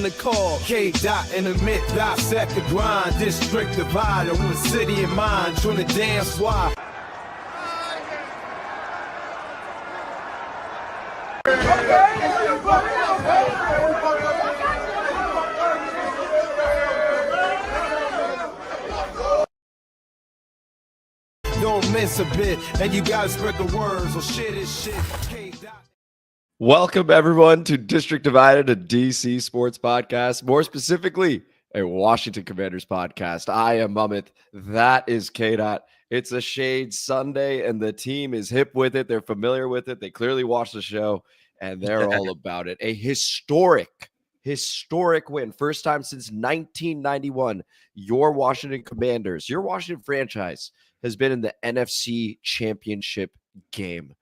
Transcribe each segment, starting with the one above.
the call. K-Dot in the mid, dissect the grind. District divider with a city in mind. Join the damn squad. Don't miss a bit, and you gotta spread the word. So shit is shit. K-Dot. Welcome, everyone, to District Divided, a DC sports podcast, more specifically, a Washington Commanders podcast. I am Mummet. That is K-Dot. It's a Shade Sunday, and the team is hip with it. They're familiar with it. They clearly watched the show, and they're all about it. A historic win. First time since 1991. Your Washington Commanders, your Washington franchise, has been in the NFC Championship game.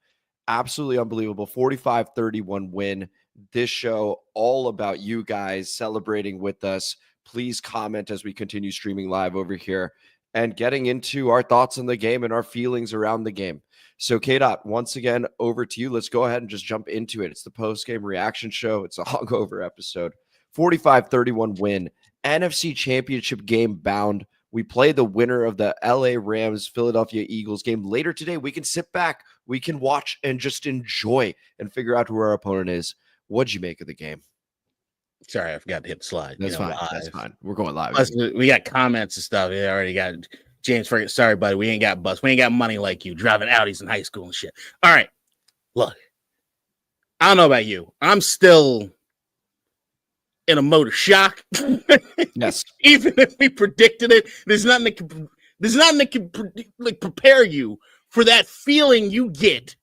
Absolutely unbelievable. 45-31 win. This show all about you guys celebrating with us. Please comment as we continue streaming live over here and getting into our thoughts on the game and our feelings around the game. So K-Dot, once again, over to you. Let's go ahead and just jump into it. It's the post-game reaction show. It's a Hangover episode. 45-31 win. NFC Championship game bound. We play the winner of the LA Rams Philadelphia Eagles game later today. We can sit back, we can watch and just enjoy and figure out who our opponent is. What'd you make of the game? Sorry, I forgot to hit the slide. That's fine. Live. That's fine. We're going live. Plus, we got comments and stuff. Yeah, already got James Ferguson. Sorry, buddy. We ain't got bus. We ain't got money like you driving Audis in high school and shit. All right. Look, I don't know about you. I'm still in a mode of shock. Yes. Even if we predicted it, there's nothing that can prepare you for that feeling you get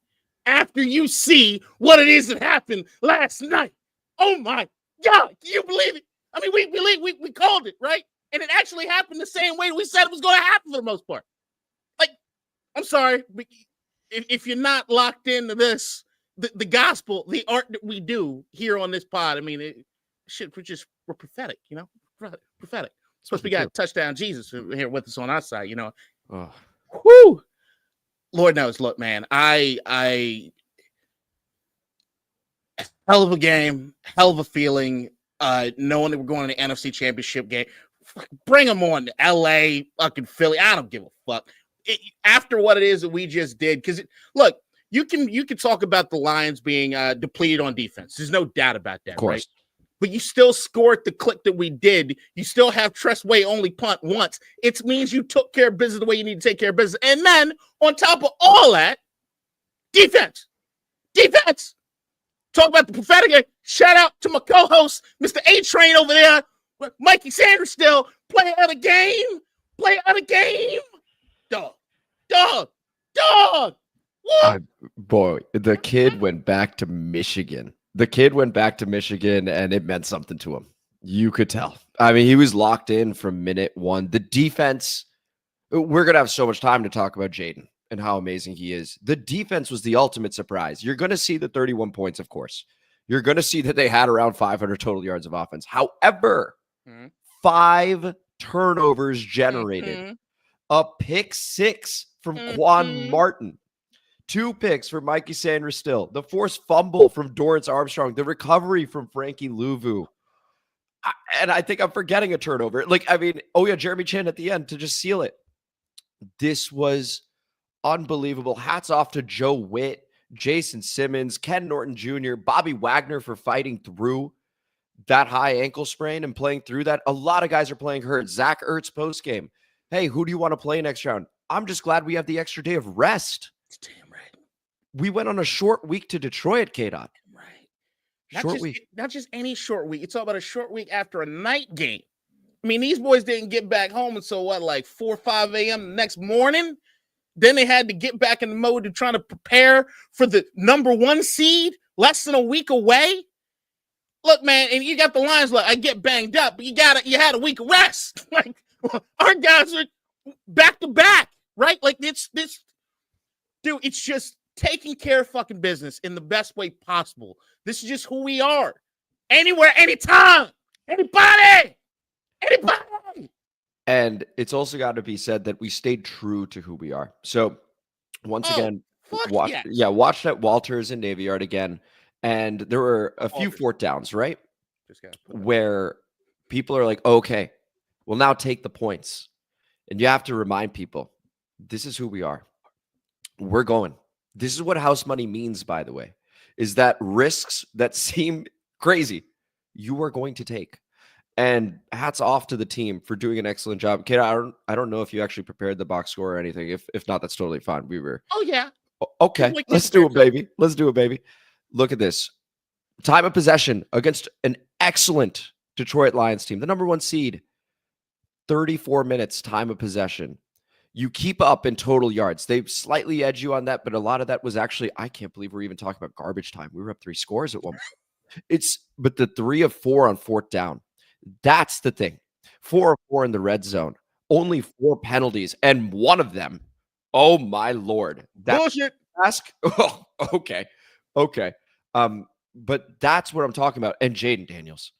after you see what it is that happened last night. Oh my God, can you believe it? I mean, we called it, right? And it actually happened the same way we said it was going to happen for the most part. Like, I'm sorry, but if you're not locked into this, the gospel, the art that we do here on this pod, I mean, we're prophetic, you know? Prophetic. Plus, we got touchdown Jesus here with us on our side, you know? Oh. Whoo! Lord knows, look, man, I hell of a game, hell of a feeling, knowing that we're going to the NFC Championship game. Bring them on to LA, fucking Philly. I don't give a fuck. After what it is that we just did, because look, you can talk about the Lions being depleted on defense. There's no doubt about that, right? But you still scored the click that we did. You still have Tressway only punt once. It means you took care of business the way you need to take care of business. And then on top of all that, defense. Talk about the prophetic. Shout out to my co-host, Mr. A-Train over there. Mikey Sanders still play out a game. Dog. Boy, the kid went back to Michigan. And it meant something to him. You could tell. I mean, he was locked in from minute one. The defense, we're going to have so much time to talk about Jayden and how amazing he is. The defense was the ultimate surprise. You're going to see the 31 points, of course. You're going to see that they had around 500 total yards of offense. However, 5 turnovers generated. A pick 6 from Quan Martin. 2 picks for Mikey Sanders still. The forced fumble from Dorrance Armstrong. The recovery from Frankie Louvu. And I think I'm forgetting a turnover. Jeremy Chin at the end to just seal it. This was unbelievable. Hats off to Joe Witt, Jason Simmons, Ken Norton Jr., Bobby Wagner for fighting through that high ankle sprain and playing through that. A lot of guys are playing hurt. Zach Ertz postgame. Hey, who do you want to play next round? I'm just glad we have the extra day of rest. Damn right. We went on a short week to Detroit, K-Dot. Right. Not just any short week. It's all about a short week after a night game. I mean, these boys didn't get back home until 4 or 5 a.m. the next morning. Then they had to get back in the mode of trying to prepare for the number 1 seed less than a week away. Look, man, and you got the Lions I get banged up, but you had a week of rest. Like, our guys are back to back, right? Like, it's just taking care of fucking business in the best way possible. This is just who we are. Anywhere, anytime, anybody. And it's also got to be said that we stayed true to who we are. So once again, watched at Walters and Navy Yard again. And there were a few 4th downs, right? where people are like, okay, well, now take the points. And you have to remind people, this is who we are. We're going. This is what house money means, by the way, is that risks that seem crazy, you are going to take. And hats off to the team for doing an excellent job. Kate, I don't know if you actually prepared the box score or anything. If not, that's totally fine. We were. Oh, yeah. Okay. Let's do it, baby. Let's do it, baby. Look at this. Time of possession against an excellent Detroit Lions team, the number 1 seed. 34 minutes time of possession. You keep up in total yards. They slightly edge you on that, but a lot of that was actually, I can't believe we're even talking about garbage time. We were up 3 scores at one point. But the 3 of 4 on 4th down. That's the thing. 4 of 4 in the red zone. Only 4 penalties, and one of them, oh my Lord. Bullshit. Oh, okay. But that's what I'm talking about. And Jayden Daniels,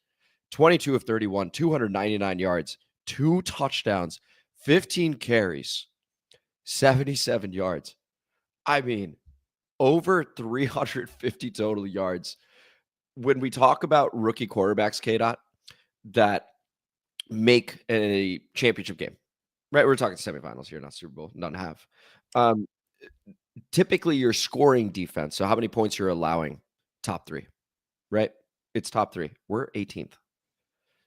22 of 31, 299 yards, 2 touchdowns, 15 carries, 77 yards. I mean, over 350 total yards. When we talk about rookie quarterbacks, K-Dot, that make a championship game, right? We're talking semifinals here, not Super Bowl, none have. Typically, your scoring defense, so how many points you're allowing, top 3, right? It's top 3. We're 18th.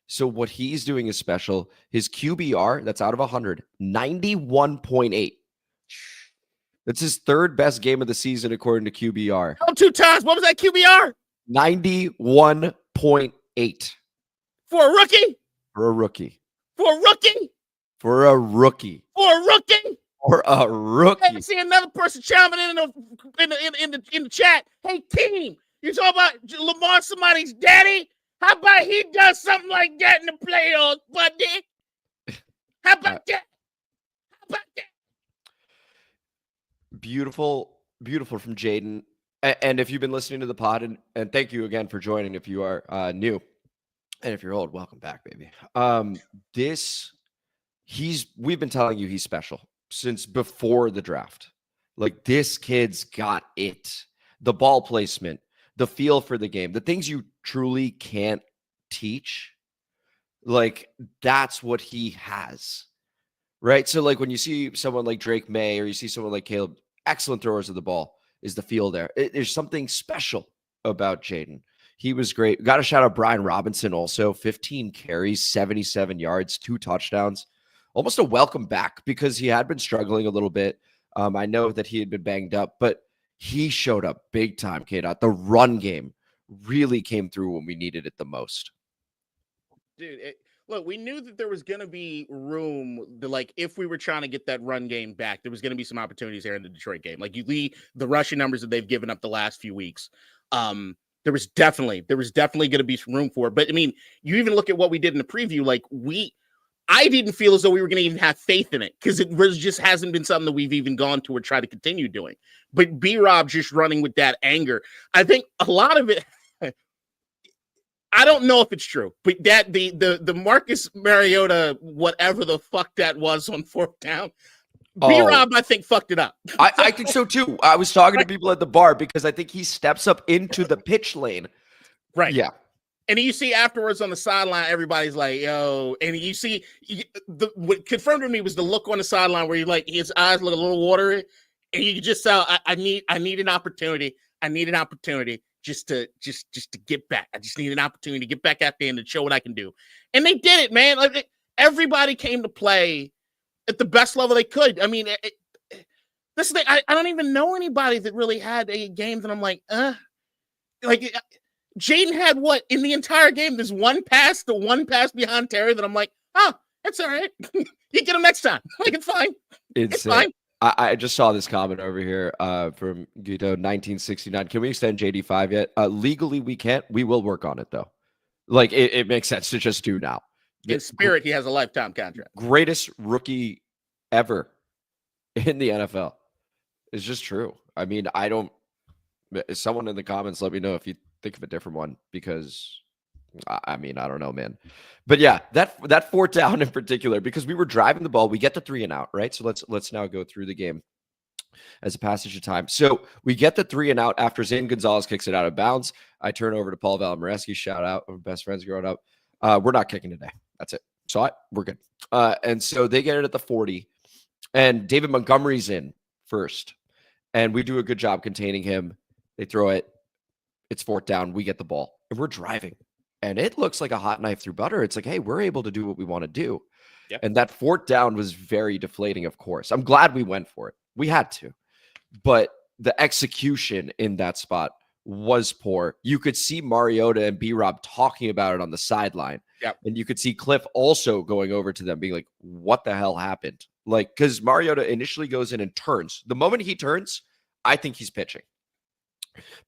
So what he's doing is special. His QBR, that's out of 100, 91.8. That's his 3rd best game of the season according to QBR. Oh, 2 times. What was that QBR? 91.8. For a rookie? For a rookie. For a rookie? For a rookie. For a rookie? For a rookie. I see another person chiming in the chat. Hey, team, you talking about Lamar, somebody's daddy? How about he does something like that in the playoffs, buddy? How about that? How about that? Beautiful from Jayden. And if you've been listening to the pod, and thank you again for joining if you are new. And if you're old, welcome back, baby. We've been telling you he's special since before the draft. Like, this kid's got it. The ball placement, the feel for the game, the things you truly can't teach. Like, that's what he has, right? So, like, when you see someone like Drake May or you see someone like Caleb, excellent throwers of the ball, is the feel there. There's something special about Jayden. He was great. Got to shout out Brian Robinson also. 15 carries, 77 yards, 2 touchdowns. Almost a welcome back because he had been struggling a little bit. I know that he had been banged up, but he showed up big time, K-Dot. The run game really came through when we needed it the most. Dude, look, we knew that there was going to be room to, like, if we were trying to get that run game back, there was going to be some opportunities there in the Detroit game. Like, you leave the rushing numbers that they've given up the last few weeks. There was definitely going to be some room for it. But I mean, you even look at what we did in the preview. Like, I didn't feel as though we were going to even have faith in it because it just hasn't been something that we've even gone to or tried to continue doing. But B-Rob just running with that anger, I think a lot of it. I don't know if it's true, but that the Marcus Mariota, whatever the fuck that was on 4th down. B-Rob, I think, fucked it up. I think so, too. I was talking to people at the bar because I think he steps up into the pitch lane. Right. Yeah. And you see afterwards on the sideline, everybody's like, yo. And you see, what confirmed to me was the look on the sideline where his eyes look a little watery. And you just tell, I need an opportunity. I need an opportunity just to get back. I just need an opportunity to get back out there and to show what I can do. And they did it, man. Like, everybody came to play at the best level they could. I mean, this thing, I don't even know anybody that really had a game that I'm like, like Jayden had what in the entire game? There's one pass behind Terry that I'm like, oh, that's all right. You get him next time. Like, it's fine. It's fine. I just saw this comment over here from Guido 1969. Can we extend JD5 yet? Legally, we can't. We will work on it though. Like, it makes sense to just do now. In spirit, he has a lifetime contract. Greatest rookie ever in the NFL. It's just true. I mean, someone in the comments, let me know if you think of a different one, because I mean, I don't know, man. But yeah, that 4th down in particular, because we were driving the ball, we get the 3 and out, right? So let's now go through the game as a passage of time. So we get the 3 and out after Zane Gonzalez kicks it out of bounds. I turn over to Paul Valmareski, shout out, my best friends growing up. We're not kicking today. That's it. So we're good. And so they get it at the 40, and David Montgomery's in first, and we do a good job containing him. They throw it. It's 4th down. We get the ball, and we're driving, and it looks like a hot knife through butter. It's like, hey, we're able to do what we want to do. Yep. And that 4th down was very deflating, of course. I'm glad we went for it. We had to. But the execution in that spot was poor. You could see Mariota and B-Rob talking about it on the sideline. Yep. And you could see Cliff also going over to them being like, what the hell happened? Like, because Mariota initially goes in and turns. The moment he turns, I think he's pitching.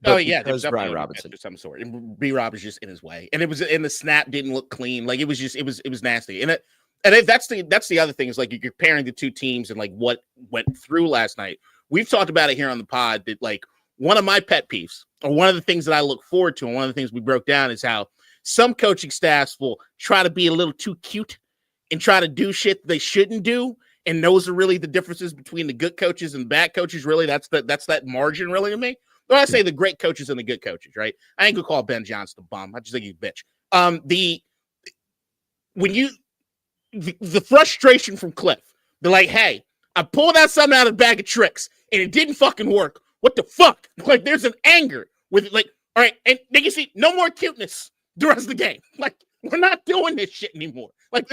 But because Brian Robinson of some sort. And B-Rob is just in his way. And the snap didn't look clean. Like, it was nasty. And that's the other thing is, like, you're comparing the two teams and like what went through last night. We've talked about it here on the pod that, like, one of my pet peeves, or one of the things that I look forward to, and one of the things we broke down, is how some coaching staffs will try to be a little too cute and try to do shit they shouldn't do. And those are really the differences between the good coaches and the bad coaches. Really, that's that margin, really, to me. When I say the great coaches and the good coaches, right? I ain't gonna call Ben Johnson a bum. I just think he's a bitch. The frustration from Cliff, they're like, hey, I pulled out something out of the bag of tricks and it didn't fucking work. What the fuck? Like, there's an anger with it. Like, all right, and they can see no more cuteness the rest of the game. Like, we're not doing this shit anymore. Like,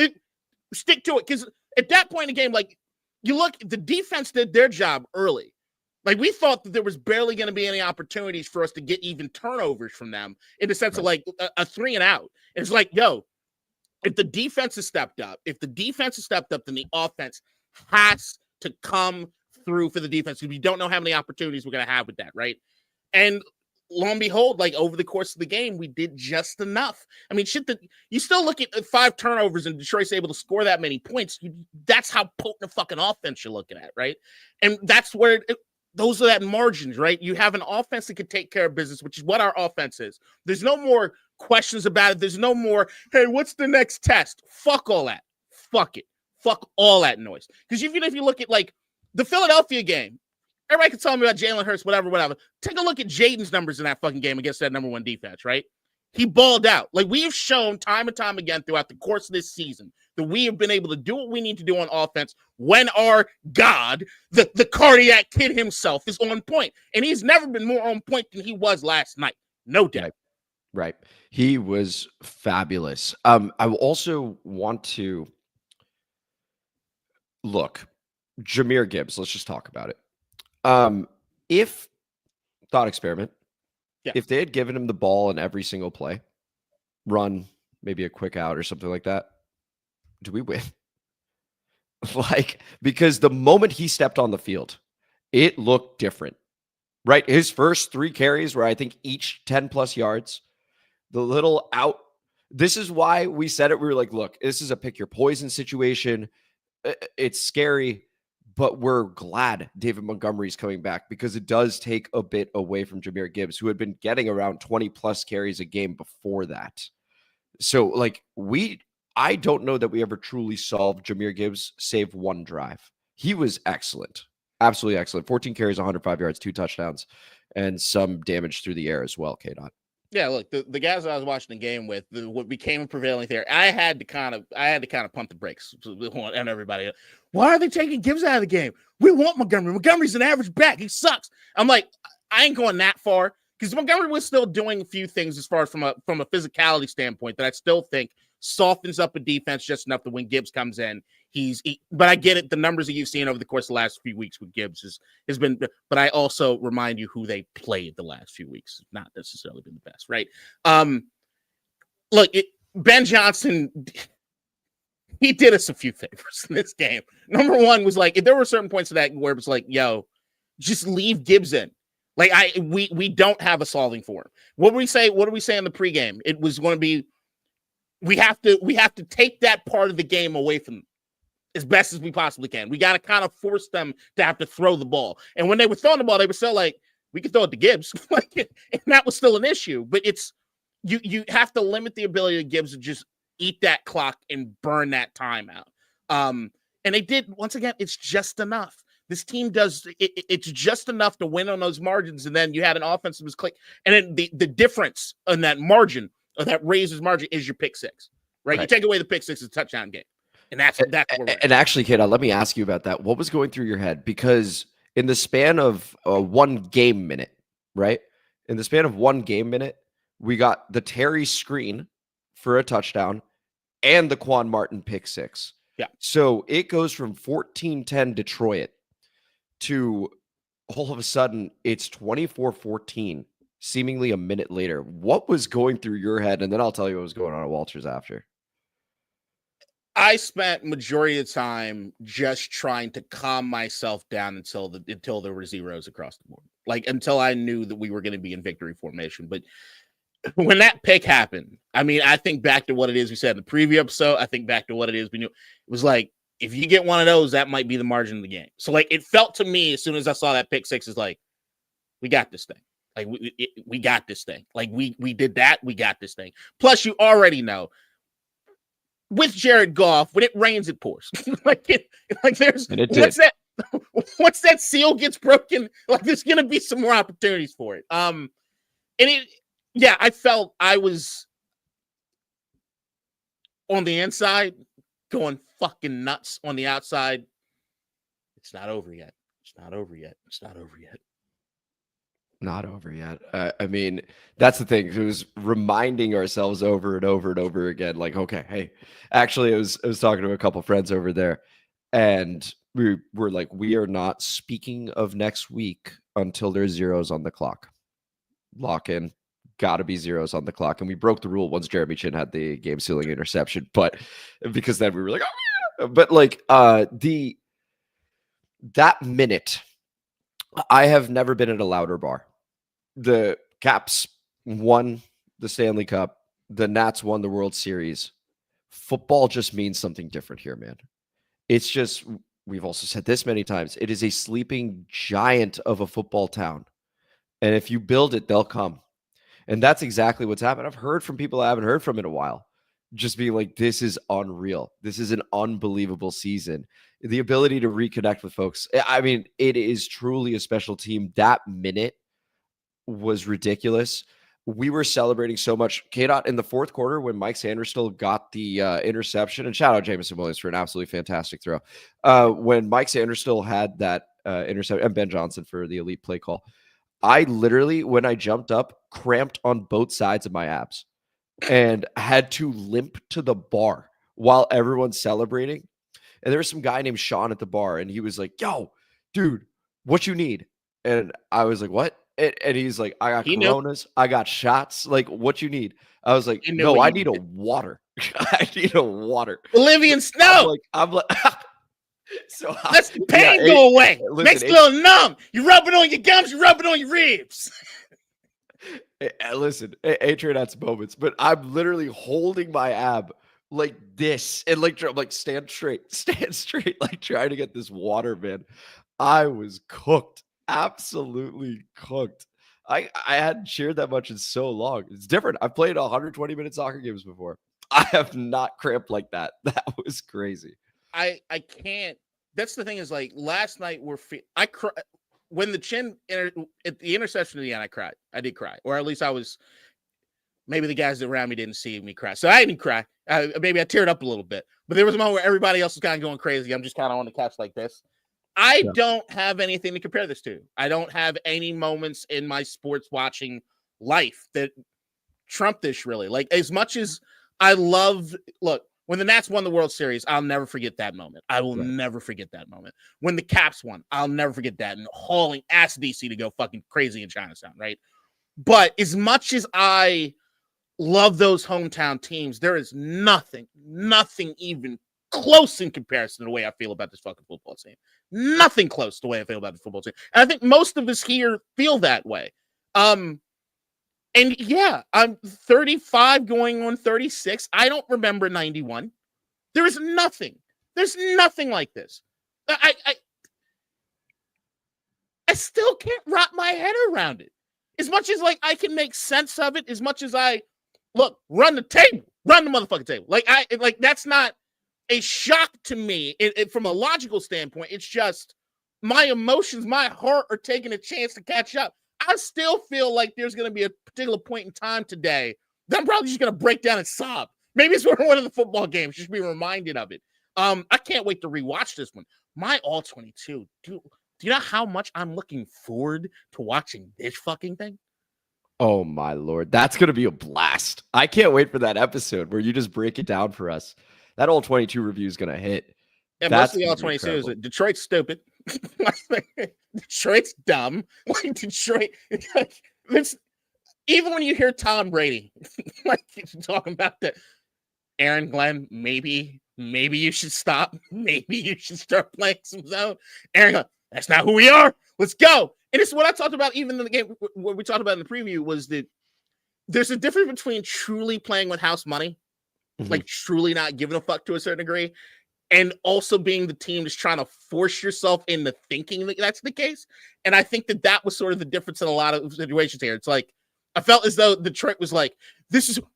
stick to it. Because at that point in the game, like, you look, the defense did their job early. Like, we thought that there was barely going to be any opportunities for us to get even turnovers from them in the sense of, like, a 3 and out. And it's like, yo, if the defense has stepped up, then the offense has to come through for the defense, because we don't know how many opportunities we're going to have with that, right? And lo and behold, like, over the course of the game, we did just enough. I mean, shit, that you still look at 5 turnovers and Detroit's able to score that many points. That's how potent a fucking offense you're looking at, right? And that's where those are that margins, right? You have an offense that can take care of business, which is what our offense is. There's no more questions about it. There's no more, hey, what's the next test? Fuck all that. Fuck it. Fuck all that noise. Because even if you look at, like, the Philadelphia game, everybody can tell me about Jalen Hurts, whatever. Take a look at Jayden's numbers in that fucking game against that number 1 defense, right? He balled out. Like, we have shown time and time again throughout the course of this season that we have been able to do what we need to do on offense when our God, the cardiac kid himself, is on point. And he's never been more on point than he was last night. No doubt. Right. He was fabulous. I also want to look, Jahmyr Gibbs, let's just talk about it. If thought experiment, if they had given him the ball in every single play, run, maybe a quick out or something like that, do we win? Like, because the moment he stepped on the field, it looked different, right? His first 3 carries were, I think, each 10 plus yards. The little out. This is why we said it. We were like, look, this is a pick your poison situation. It's scary, but we're glad David Montgomery's coming back, because it does take a bit away from Jahmyr Gibbs, who had been getting around 20 plus carries a game before that. So, like, I don't know that we ever truly solved Jahmyr Gibbs, save 1 drive. He was excellent. Absolutely excellent. 14 carries, 105 yards, 2 touchdowns, and some damage through the air as well, K-Dot. Yeah, look, the guys that I was watching the game with, what became a prevailing theory, I had to kind of pump the brakes on everybody. Why are they taking Gibbs out of the game? We want Montgomery. Montgomery's an average back. He sucks. I'm like, I ain't going that far, because Montgomery was still doing a few things as far as from a physicality standpoint that I still think softens up a defense just enough that when Gibbs comes in, but I get it. The numbers that you've seen over the course of the last few weeks with Gibbs has been, but I also remind you who they played the last few weeks. Not necessarily been the best, right? Look, Ben Johnson, he did us a few favors in this game. Number one was, like, if there were certain points of that where it was like, yo, just leave Gibbs in. Like, we don't have a solving for him. What do we say in the pregame? It was going to be, we have to take that part of the game away from them as best as we possibly can. We got to kind of force them to have to throw the ball. And when they were throwing the ball, they were still like, we could throw it to Gibbs. And that was still an issue. But it's you have to limit the ability of Gibbs to just eat that clock and burn that time out. And they did, once again, it's just enough. This team does it's just enough to win on those margins, and then you had an offense that was click, and then the difference on that margin, or that raises margin, is your pick six, right? You take away the pick six, it's a touchdown game, and that's where we're at. And actually, Kid, let me ask you about that. What was going through your head? Because in the span of 1 game minute, right? In the span of 1 game minute, we got the Terry screen for a touchdown and the Quan Martin pick six. Yeah. So it goes from 14-10 Detroit to all of a sudden it's 24-14, seemingly a minute later. What was going through your head? And then I'll tell you what was going on at Walters after. I spent majority of the time just trying to calm myself down until there were zeros across the board. Like until I knew that we were going to be in victory formation. But when that pick happened, I mean, I think back to what it is we said in the preview episode. I think back to what it is we knew. It was like, if you get one of those, that might be the margin of the game. So like it felt to me as soon as I saw that pick six, is like, we got this thing. Like we got this thing. Like we did that. We got this thing. Plus, you already know, with Jared Goff, when it rains, it pours. There's once that seal gets broken, like there's gonna be some more opportunities for it. I felt I was on the inside going fucking nuts. On the outside, it's not over yet. It's not over yet. It's not over yet. Not over yet. I mean, that's the thing. It was reminding ourselves over and over and over again, like, okay, hey, actually, I was talking to a couple friends over there, and we were like, we are not speaking of next week until there's zeros on the clock. Lock in. Got to be zeros on the clock. And we broke the rule once Jeremy Chin had the game sealing interception, but because then we were like, oh, but like that minute, I have never been at a louder bar. The Caps won the Stanley Cup. The Nats won the World Series. Football just means something different here, man. It's just, we've also said this many times, it is a sleeping giant of a football town. And if you build it, they'll come. And that's exactly what's happened. I've heard from people I haven't heard from in a while, just being like, this is unreal. This is an unbelievable season. The ability to reconnect with folks. I mean, it is truly a special team. That minute was ridiculous. We were celebrating so much. K-Dot in the fourth quarter when Mike Sanderstill got the interception, and shout out Jameson Williams for an absolutely fantastic throw. When Mike Sanderstill had that interception, and Ben Johnson for the elite play call, I literally, when I jumped up, cramped on both sides of my abs and had to limp to the bar while everyone's celebrating. And there was some guy named Sean at the bar, and he was like, yo, dude, what you need? And I was like, what? And he's like, I got Coronas, I got shots. Like, what you need? I was like, no, I need a water. I need a water. Bolivian snow. I'm like, so let the pain go away. Makes you a little numb. You rub it on your gums, you rub it on your ribs. Listen, Adrian had some moments, but I'm literally holding my ab like this, and like I'm like stand straight, like trying to get this water, man. I was cooked, absolutely cooked. I hadn't cheered that much in so long. It's different. I've played 120-minute soccer games before. I have not cramped like that. That was crazy. I can't. That's the thing, is like last night I cried when the Chin at the interception at the end. I cried. I did cry, or at least I was. Maybe the guys around me didn't see me cry, so I didn't cry. Maybe I teared up a little bit, but there was a moment where everybody else was kind of going crazy. I'm just kind of on the couch like this. I don't have anything to compare this to. I don't have any moments in my sports watching life that trump this, really. Like, as much as I love, look, when the Nats won the World Series, I'll never forget that moment. I will never forget that moment. When the Caps won, I'll never forget that. And hauling ass DC to go fucking crazy in Chinatown, right? But as much as I love those hometown teams, there is nothing even close in comparison to the way I feel about this fucking football team. Nothing close to the way I feel about the football team. And I think most of us here feel that way. And yeah, I'm 35 going on 36. I don't remember 91. There's nothing like this. I still can't wrap my head around it. As much as like I can make sense of it, as much as I run the motherfucking table. Like that's not a shock to me from a logical standpoint. It's just my emotions, my heart are taking a chance to catch up. I still feel like there's going to be a particular point in time today that I'm probably just going to break down and sob. Maybe it's one of the football games, just be reminded of it. I can't wait to rewatch this one. My all 22, do you know how much I'm looking forward to watching this fucking thing? Oh my Lord. That's going to be a blast. I can't wait for that episode where you just break it down for us. That all 22 review is going to hit. And most of the all 22 is that Detroit's stupid. Detroit's dumb. Like Detroit, it's even when you hear Tom Brady, like talking about that, Aaron Glenn, maybe you should stop. Maybe you should start playing some zone. Aaron Glenn, that's not who we are. Let's go. And it's what I talked about even in the game. What we talked about in the preview was that there's a difference between truly playing with house money, like truly not giving a fuck to a certain degree, and also being the team just trying to force yourself into thinking that that's the case. And I think that was sort of the difference in a lot of situations here. It's like, I felt as though Detroit was like,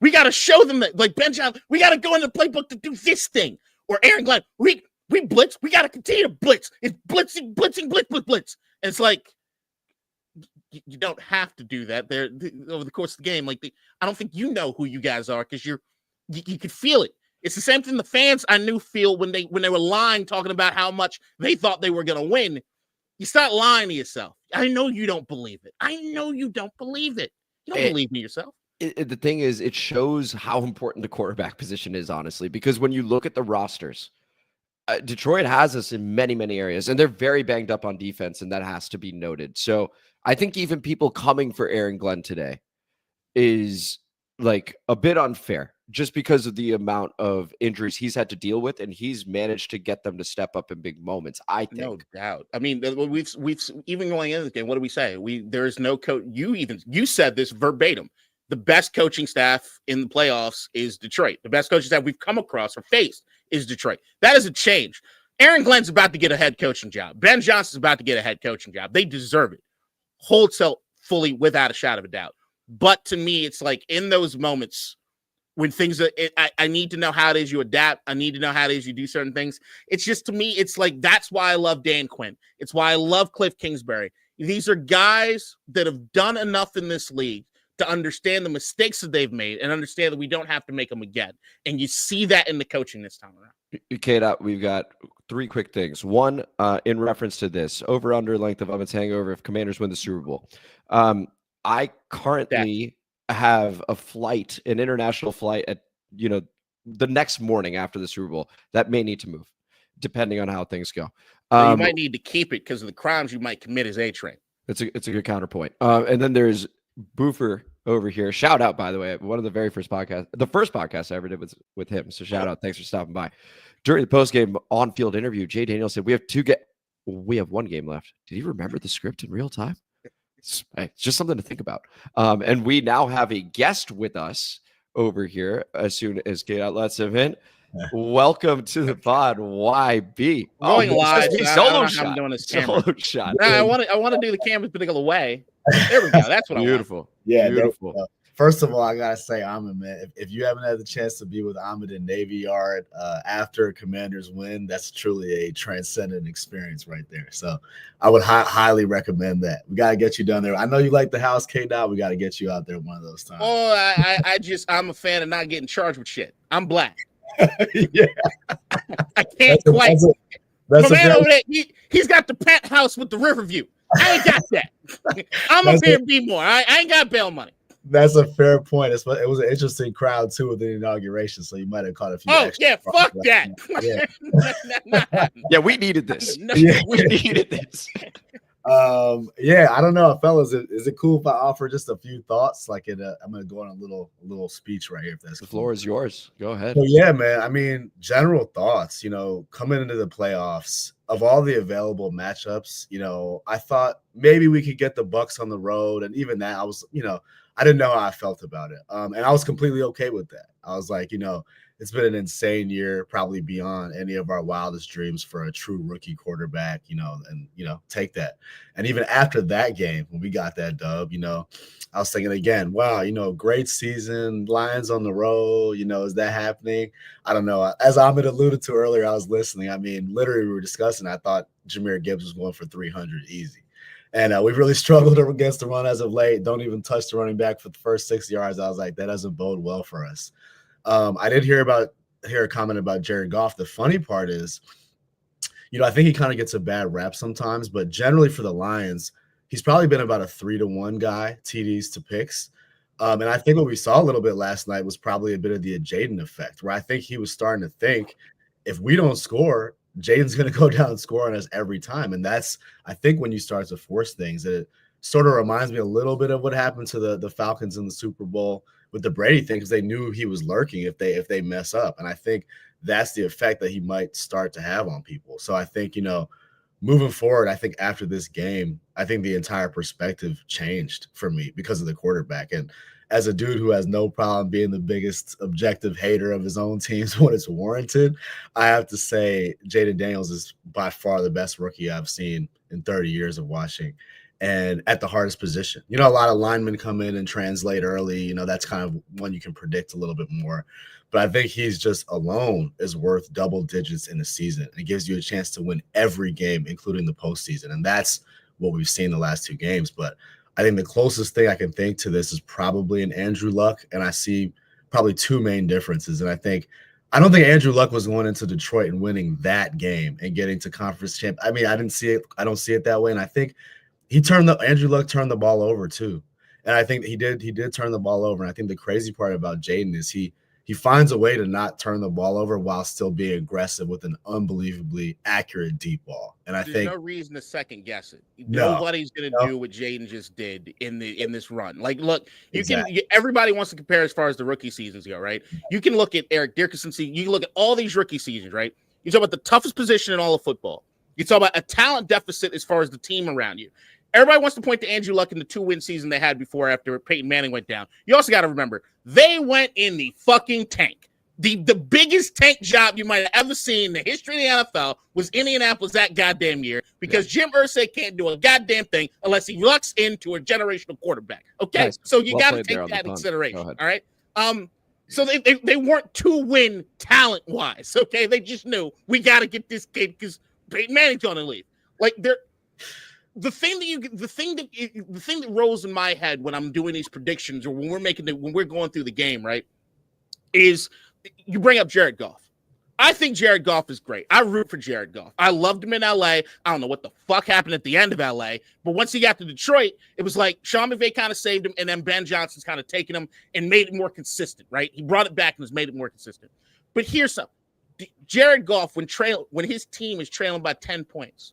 we got to show them that, like Ben Johnson, we got to go in the playbook to do this thing. Or Aaron Glenn, we blitz, we got to continue to blitz. It's blitzing, blitz. And it's like, you don't have to do that there over the course of the game. Like, I don't think you know who you guys are because you could feel it. It's the same thing the fans I knew feel when they were lying, talking about how much they thought they were going to win. You start lying to yourself. I know you don't believe it. You don't believe in yourself. The thing is, it shows how important the quarterback position is, honestly, because when you look at the rosters, Detroit has us in many, many areas, and they're very banged up on defense, and that has to be noted. So I think even people coming for Aaron Glenn today is like a bit unfair just because of the amount of injuries he's had to deal with, and he's managed to get them to step up in big moments. I think. No doubt. I mean, we've even going into the game, what do we say? There is no coach. You said this verbatim. The best coaching staff in the playoffs is Detroit. The best coaching staff we've come across or faced is Detroit. That is a change. Aaron Glenn's about to get a head coaching job. Ben Johnson's about to get a head coaching job. They deserve it. Wholesale, fully, without a shadow of a doubt. But to me, it's like in those moments when things are, I need to know how it is you adapt. I need to know how it is you do certain things. It's just, to me, it's like, that's why I love Dan Quinn. It's why I love Cliff Kingsbury. These are guys that have done enough in this league to understand the mistakes that they've made and understand that we don't have to make them again. And you see that in the coaching this time around. K-Dot, we've got three quick things. One, in reference to this, over under length of Mummets hangover if Commanders win the Super Bowl. I currently have an international flight at, the next morning after the Super Bowl that may need to move, depending on how things go. You might need to keep it because of the crimes you might commit as A-Train. It's a good counterpoint. And then there's Boofer over here. Shout out, by the way, one of the very first podcasts, the first podcast I ever did was with him. So shout out. Thanks for stopping by. During the postgame on-field interview, Jay Daniels said, we have one game left. Did he remember the script in real time? It's just something to think about. And we now have a guest with us over here as soon as K-Dot lets him in. Welcome to the pod, YB. Going live. Solo shot. I'm doing this solo shot. I want to do the camera a particular way. There we go. That's what Beautiful. I want. Yeah, beautiful. First of all, I gotta say, Ahmed, man, if you haven't had the chance to be with Ahmed in Navy Yard after Commanders win, that's truly a transcendent experience right there. So I would highly recommend that. We gotta get you down there. I know you like the house, K-Dot. We gotta get you out there one of those times. Oh, I'm a fan of not getting charged with shit. I'm black. Yeah, I can't quite. My man over there, he's got the penthouse with the river view. I ain't got that. I'm up here to be more. I ain't got bail money. That's a fair point. It was an interesting crowd too with the inauguration, so you might have caught a few. Oh yeah, fuck that. Yeah. Yeah, we needed this. Yeah. We needed this. Yeah, I don't know, fellas. Is it cool if I offer just a few thoughts? Like, I'm gonna go on a little speech right here. If that's The floor is yours. Go ahead. So yeah, man. I mean, general thoughts. Coming into the playoffs, of all the available matchups, I thought maybe we could get the Bucs on the road, and even that, I didn't know how I felt about it. And I was completely okay with that. I was like, it's been an insane year, probably beyond any of our wildest dreams for a true rookie quarterback, take that. And even after that game, when we got that dub, I was thinking again, wow, great season, Lions on the road, is that happening? I don't know. As Ahmed alluded to earlier, I was listening. I mean, literally we were discussing, I thought Jahmyr Gibbs was going for 300 easy. And we've really struggled against the run as of late. Don't even touch the running back for the first 6 yards. I was like, that doesn't bode well for us. I did hear a comment about Jared Goff. The funny part is, I think he kind of gets a bad rap sometimes, but generally for the Lions, he's probably been about a 3-to-1 guy, TDs to picks. And I think what we saw a little bit last night was probably a bit of the Jayden effect, where I think he was starting to think, if we don't score, Jayden's going to go down and score on us every time. And that's, I think, when you start to force things, it sort of reminds me a little bit of what happened to the Falcons in the Super Bowl with the Brady thing, because they knew he was lurking if they mess up. And I think that's the effect that he might start to have on people. So I think, moving forward, I think after this game, I think the entire perspective changed for me because of the quarterback. And as a dude who has no problem being the biggest objective hater of his own teams when it's warranted, I have to say Jayden Daniels is by far the best rookie I've seen in 30 years of watching, and at the hardest position. A lot of linemen come in and translate early. That's kind of one you can predict a little bit more. But I think he's just alone is worth double digits in a season. It gives you a chance to win every game, including the postseason. And that's what we've seen the last 2 games. But I think the closest thing I can think to this is probably an Andrew Luck. And I see probably 2 main differences. And I don't think Andrew Luck was going into Detroit and winning that game and getting to conference champ. I mean, I don't see it that way. And I think Andrew Luck turned the ball over too. And I think he did turn the ball over. And I think the crazy part about Jayden is he finds a way to not turn the ball over while still being aggressive with an unbelievably accurate deep ball. And I think there's no reason to second guess it. Nobody's going to do what Jayden just did in this run. Like, look, everybody wants to compare as far as the rookie seasons go, right? You can look at Eric Dickerson. You can look at all these rookie seasons, right? You talk about the toughest position in all of football. You talk about a talent deficit as far as the team around you. Everybody wants to point to Andrew Luck in the 2-win season they had before after Peyton Manning went down. You also got to remember, they went in the fucking tank. The biggest tank job you might have ever seen in the history of the NFL was Indianapolis that goddamn year, because Jim Irsay can't do a goddamn thing unless he lucks into a generational quarterback. Okay? Nice. So you got to take that into consideration. All right? So they weren't 2-win talent-wise. Okay? They just knew we got to get this kid because Peyton Manning's going to leave. Like, the thing that rolls in my head when I'm doing these predictions, or when we're going through the game, right, is you bring up Jared Goff. I think Jared Goff is great. I root for Jared Goff. I loved him in LA. I don't know what the fuck happened at the end of LA, but once he got to Detroit, it was like Sean McVay kind of saved him, and then Ben Johnson's kind of taken him and made it more consistent, right? He brought it back and has made it more consistent. But here's something. Jared Goff, when his team is trailing by 10 points,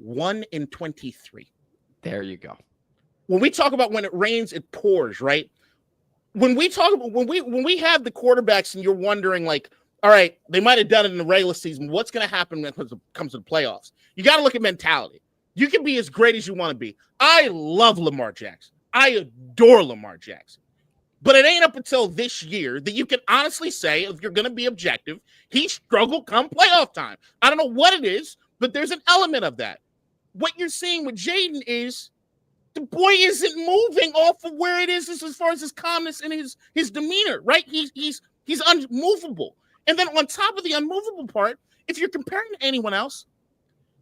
1-in-23. There you go. When we talk about when it rains, it pours, right? When we talk about when we have the quarterbacks and you're wondering, like, all right, they might have done it in the regular season. What's going to happen when it comes to the playoffs? You got to look at mentality. You can be as great as you want to be. I love Lamar Jackson. I adore Lamar Jackson. But it ain't up until this year that you can honestly say, if you're going to be objective, he struggled come playoff time. I don't know what it is, but there's an element of that. What you're seeing with Jayden is the boy isn't moving off of where it is as far as his calmness and his demeanor, right? He's unmovable. And then on top of the unmovable part, if you're comparing to anyone else,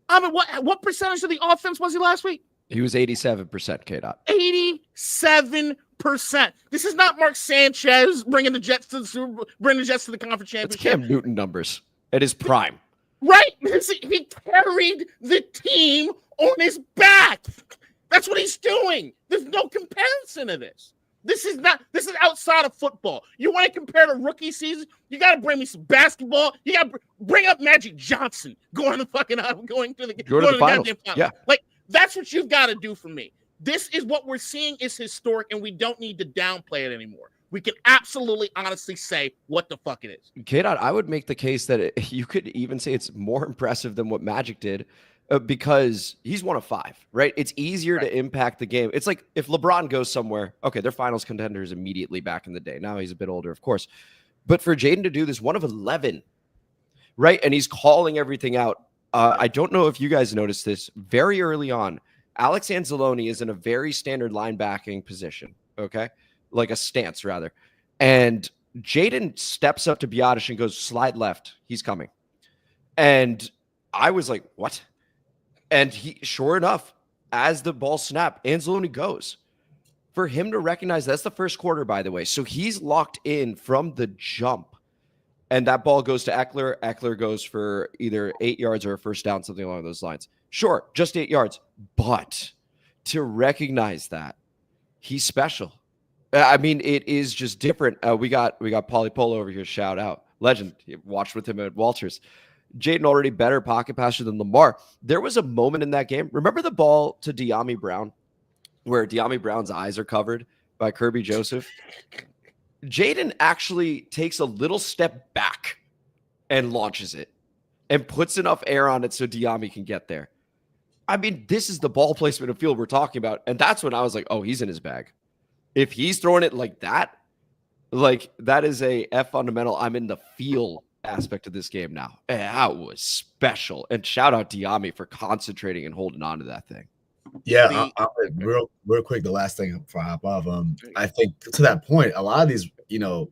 I mean, what percentage of the offense was he last week? He was 87%, K-Dot. 87%. This is not Mark Sanchez bringing the Jets to the conference championship. It's Cam Newton numbers at his prime. Right? He carried the team on his back. That's what he's doing. There's no comparison to this. This is outside of football. You want to compare to rookie season? You got to bring me some basketball. You got to bring up Magic Johnson going to the finals. Yeah. Like, that's what you've got to do for me. This is what we're seeing is historic, and we don't need to downplay it anymore. We can absolutely honestly say what the fuck it is. K-Dot, I would make the case that you could even say it's more impressive than what Magic did because he's 1 of 5, right? It's easier to impact the game. It's like if LeBron goes somewhere, okay, they're finals contenders immediately back in the day. Now he's a bit older, of course. But for Jayden to do this, 1 of 11, right? And he's calling everything out. I don't know if you guys noticed this very early on. Alex Anzalone is in a very standard linebacking position, okay? Like a stance, rather. And Jayden steps up to Biotish and goes, slide left. He's coming. And I was like, what? And sure enough, as the ball snapped, Anzalone goes. For him to recognize, that's the first quarter, by the way. So he's locked in from the jump. And that ball goes to Eckler. Eckler goes for either 8 yards or a first down, something along those lines. Sure, just 8 yards. But to recognize that, he's special. I mean, it is just different. We got Pauly Polo over here. Shout out. Legend. Watched with him at Walters. Jayden already better pocket passer than Lamar. There was a moment in that game. Remember the ball to De'Ami Brown where De'Ami Brown's eyes are covered by Kirby Joseph? Jayden actually takes a little step back and launches it and puts enough air on it so De'Ami can get there. I mean, this is the ball placement of field we're talking about. And that's when I was like, oh, he's in his bag. If he's throwing it like that is a F fundamental. I'm in the feel aspect of this game now. That was special. And shout out De'Ami for concentrating and holding on to that thing. Yeah, real quick, the last thing before I hop off. I think to that point, a lot of these,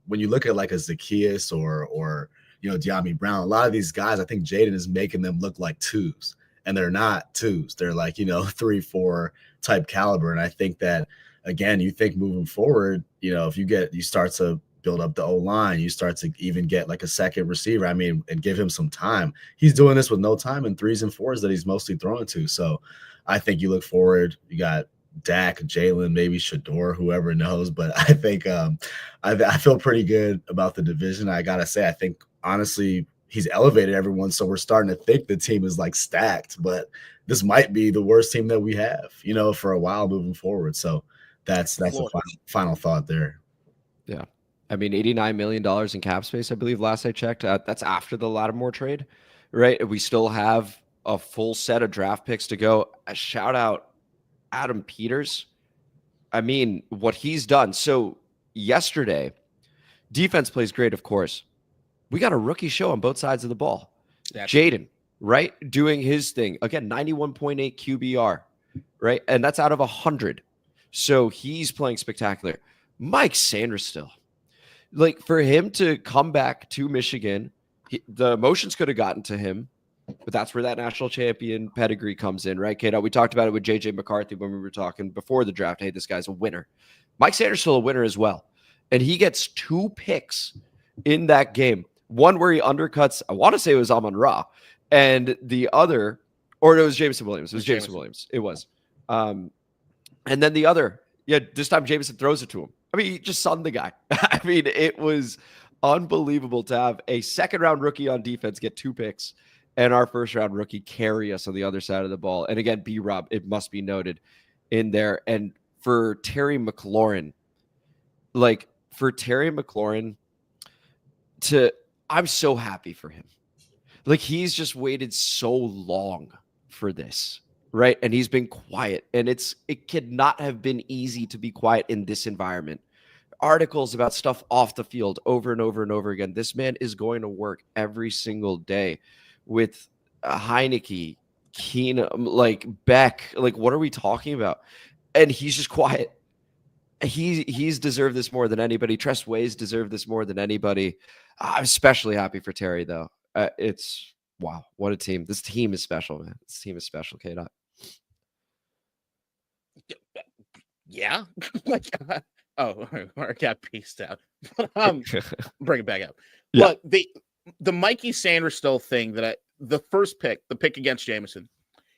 when you look at like a Zacchaeus or De'Ami Brown, a lot of these guys, I think Jayden is making them look like twos, and they're not twos. They're like 3-4 type caliber. And I think that, again, you think moving forward, if you start to build up the O-line, you start to even get like a second receiver, and give him some time. He's doing this with no time in 3s and 4s that he's mostly throwing to. So I think you look forward, you got Dak, Jalen, maybe Shador, whoever knows. But I think I feel pretty good about the division. I got to say, I think, honestly, he's elevated everyone. So we're starting to think the team is like stacked. But this might be the worst team that we have, for a while moving forward. So that's a final thought there. Yeah. I mean, $89 million in cap space, I believe, last I checked. That's after the Lattimore trade, right? We still have a full set of draft picks to go. A shout out Adam Peters. I mean, what he's done. So yesterday, defense plays great, of course. We got a rookie show on both sides of the ball. Jayden, right? Doing his thing. Again, 91.8 QBR, right? And that's out of 100. So he's playing spectacular. Mike Sanders still. Like, for him to come back to Michigan, the emotions could have gotten to him, but that's where that national champion pedigree comes in, right, Kato? We talked about it with J.J. McCarthy when we were talking before the draft. Hey, this guy's a winner. Mike Sanders still a winner as well. And he gets 2 picks in that game. One where he undercuts, I want to say it was Amon-Ra, and the other, or it was Jameson Williams. It was Jameson Williams. It was. And then the other, this time Jameson throws it to him. I mean, he just sunned the guy. I mean, it was unbelievable to have a second-round rookie on defense get 2 picks and our first-round rookie carry us on the other side of the ball. And again, B-Rob, it must be noted in there. And for Terry McLaurin, I'm so happy for him. Like, he's just waited so long for this. Right. And he's been quiet, and it could not have been easy to be quiet in this environment. Articles about stuff off the field over and over and over again. This man is going to work every single day with Heineke, Keenum, like Beck. Like, what are we talking about? And he's just quiet. He's deserved this more than anybody. Tress Way's deserved this more than anybody. I'm especially happy for Terry, though. It's wow, what a team. This team is special, man. This team is special, K-Dot. Yeah. Mark got pieced out. Bring it back up. Yeah. But the Mikey Sanders still thing the first pick, the pick against Jameson,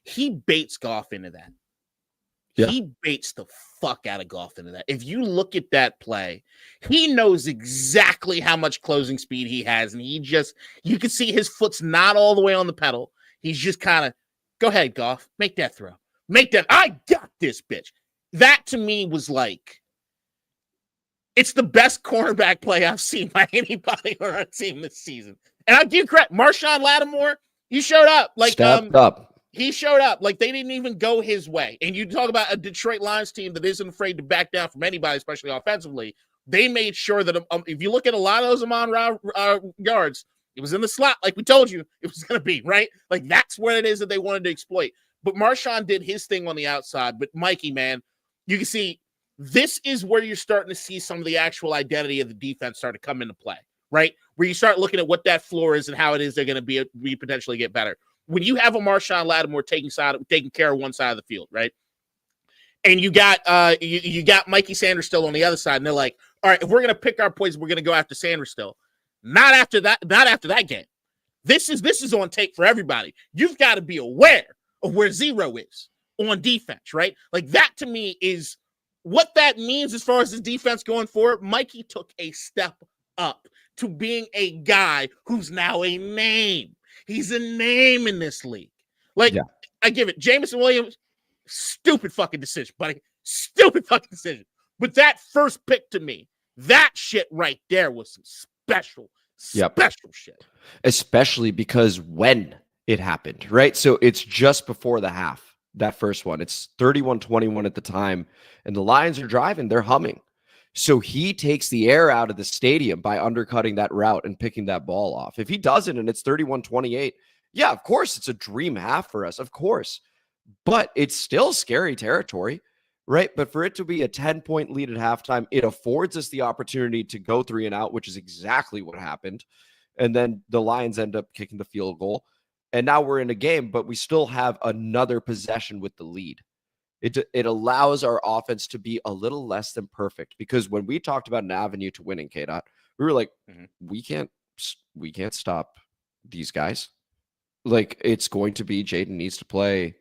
he baits Goff into that. Yeah. He baits the fuck out of Goff into that. If you look at that play, he knows exactly how much closing speed he has. And you can see his foot's not all the way on the pedal. He's just kind of, go ahead, Goff, make that throw. I got this, bitch. That to me was like, it's the best cornerback play I've seen by anybody on our team this season. And I'll give you credit. Marshawn Lattimore, he showed up. Stepped up. He showed up. Like, they didn't even go his way. And you talk about a Detroit Lions team that isn't afraid to back down from anybody, especially offensively. they made sure that if you look at a lot of those Amon yards, it was in the slot, like we told you it was going to be, right? Like that's what it is that they wanted to exploit. But Marshawn did his thing on the outside. But Mikey, man, you can see this is where you're starting to see some of the actual identity of the defense start to come into play, right? Where you start looking at what that floor is and how it is they're going to be potentially get better. When you have a Marshawn Lattimore taking care of one side of the field, right? And you got you got Mikey Sanders still on the other side, and they're like, all right, if we're gonna pick our poison, we're gonna go after Sanders still. Not after that game. This is on tape for everybody. You've got to be aware of where zero is on defense, right? Like that to me is what that means as far as his defense going forward. Mikey took a step up to being a guy who's now a name. He's a name in this league. Like, yeah. I give it. Jameson Williams, stupid fucking decision, buddy. Stupid fucking decision. But that first pick to me, that shit right there was some special shit. Especially because when it happened, right? So it's just before the half, that first one. It's 31-21 at the time, and the Lions are driving. They're humming. So he takes the air out of the stadium by undercutting that route and picking that ball off. If he doesn't and it's 31-28, yeah, of course it's a dream half for us, of course. But it's still scary territory, right? But for it to be a 10-point lead at halftime, it affords us the opportunity to go 3 and out, which is exactly what happened. And then the Lions end up kicking the field goal. And now we're in a game, but we still have another possession with the lead. It allows our offense to be a little less than perfect, because when we talked about an avenue to winning, K-Dot, we were like, we can't stop these guys. Like, it's going to be Jayden needs to play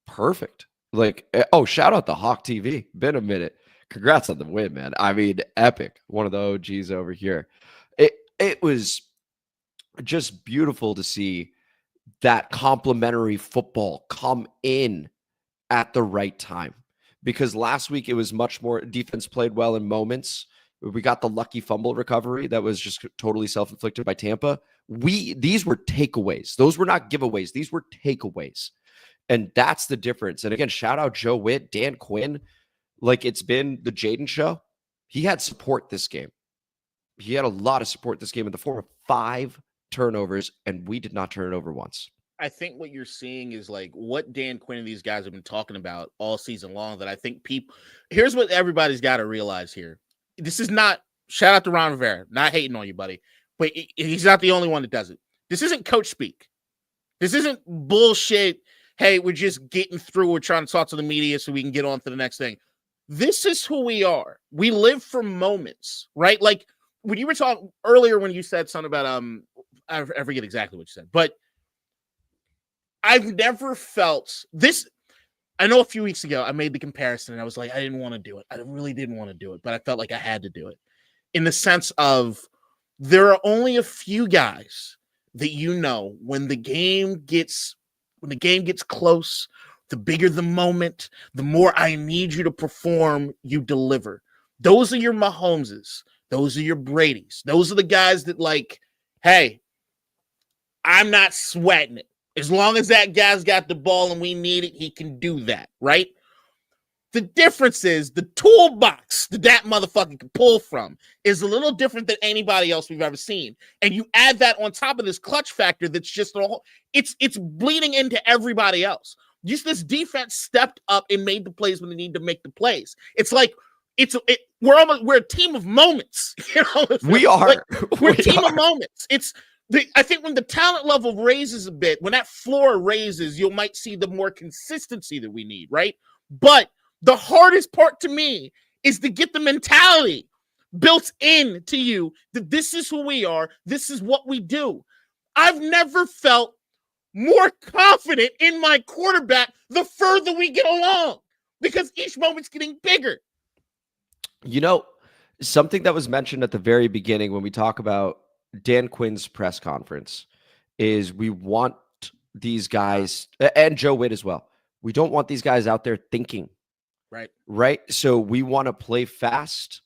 perfect. Like, oh, shout out to Hawk TV. Been a minute. Congrats on the win, man. I mean, epic. One of the OGs over here. It was just beautiful to see that complimentary football come in at the right time, because last week it was much more defense played well in moments. We got the lucky fumble recovery that was just totally self-inflicted by Tampa. These were takeaways. Those were not giveaways. These were takeaways. And that's the difference. And again, shout out Joe Witt, Dan Quinn. Like, it's been the Jayden show. He had support this game. He had a lot of support this game in the form of 5 turnovers, and we did not turn it over once. I think what you're seeing is like what Dan Quinn and these guys have been talking about all season long, that I think here's what everybody's got to realize here. This is not, shout out to Ron Rivera, not hating on you, buddy, but he's not the only one that does it. This isn't coach speak. This isn't bullshit. Hey, we're just getting through. We're trying to talk to the media so we can get on to the next thing. This is who we are. We live for moments, right? Like when you were talking earlier, when you said something about, I forget exactly what you said, but I've never felt this. I know a few weeks ago I made the comparison and I was like, I didn't want to do it. I really didn't want to do it, but I felt like I had to do it, in the sense of there are only a few guys that, you know, when the game gets close, the bigger the moment, the more I need you to perform, you deliver. Those are your Mahomeses. Those are your Bradys. Those are the guys that, like, hey, I'm not sweating it. As long as that guy's got the ball and we need it, he can do that, right? The difference is the toolbox that motherfucker can pull from is a little different than anybody else we've ever seen. And you add that on top of this clutch factor that's just it's bleeding into everybody else. Just this defense stepped up and made the plays when they need to make the plays. It's like we're a team of moments. You know, we are. Like, we're a team of moments. I think when the talent level raises a bit, when that floor raises, you might see the more consistency that we need, right? But the hardest part to me is to get the mentality built into you that this is who we are. This is what we do. I've never felt more confident in my quarterback the further we get along, because each moment's getting bigger. You know, something that was mentioned at the very beginning when we talk about Dan Quinn's press conference is we want these guys, and Joe Witt as well, we don't want these guys out there thinking. Right. So we want to play fast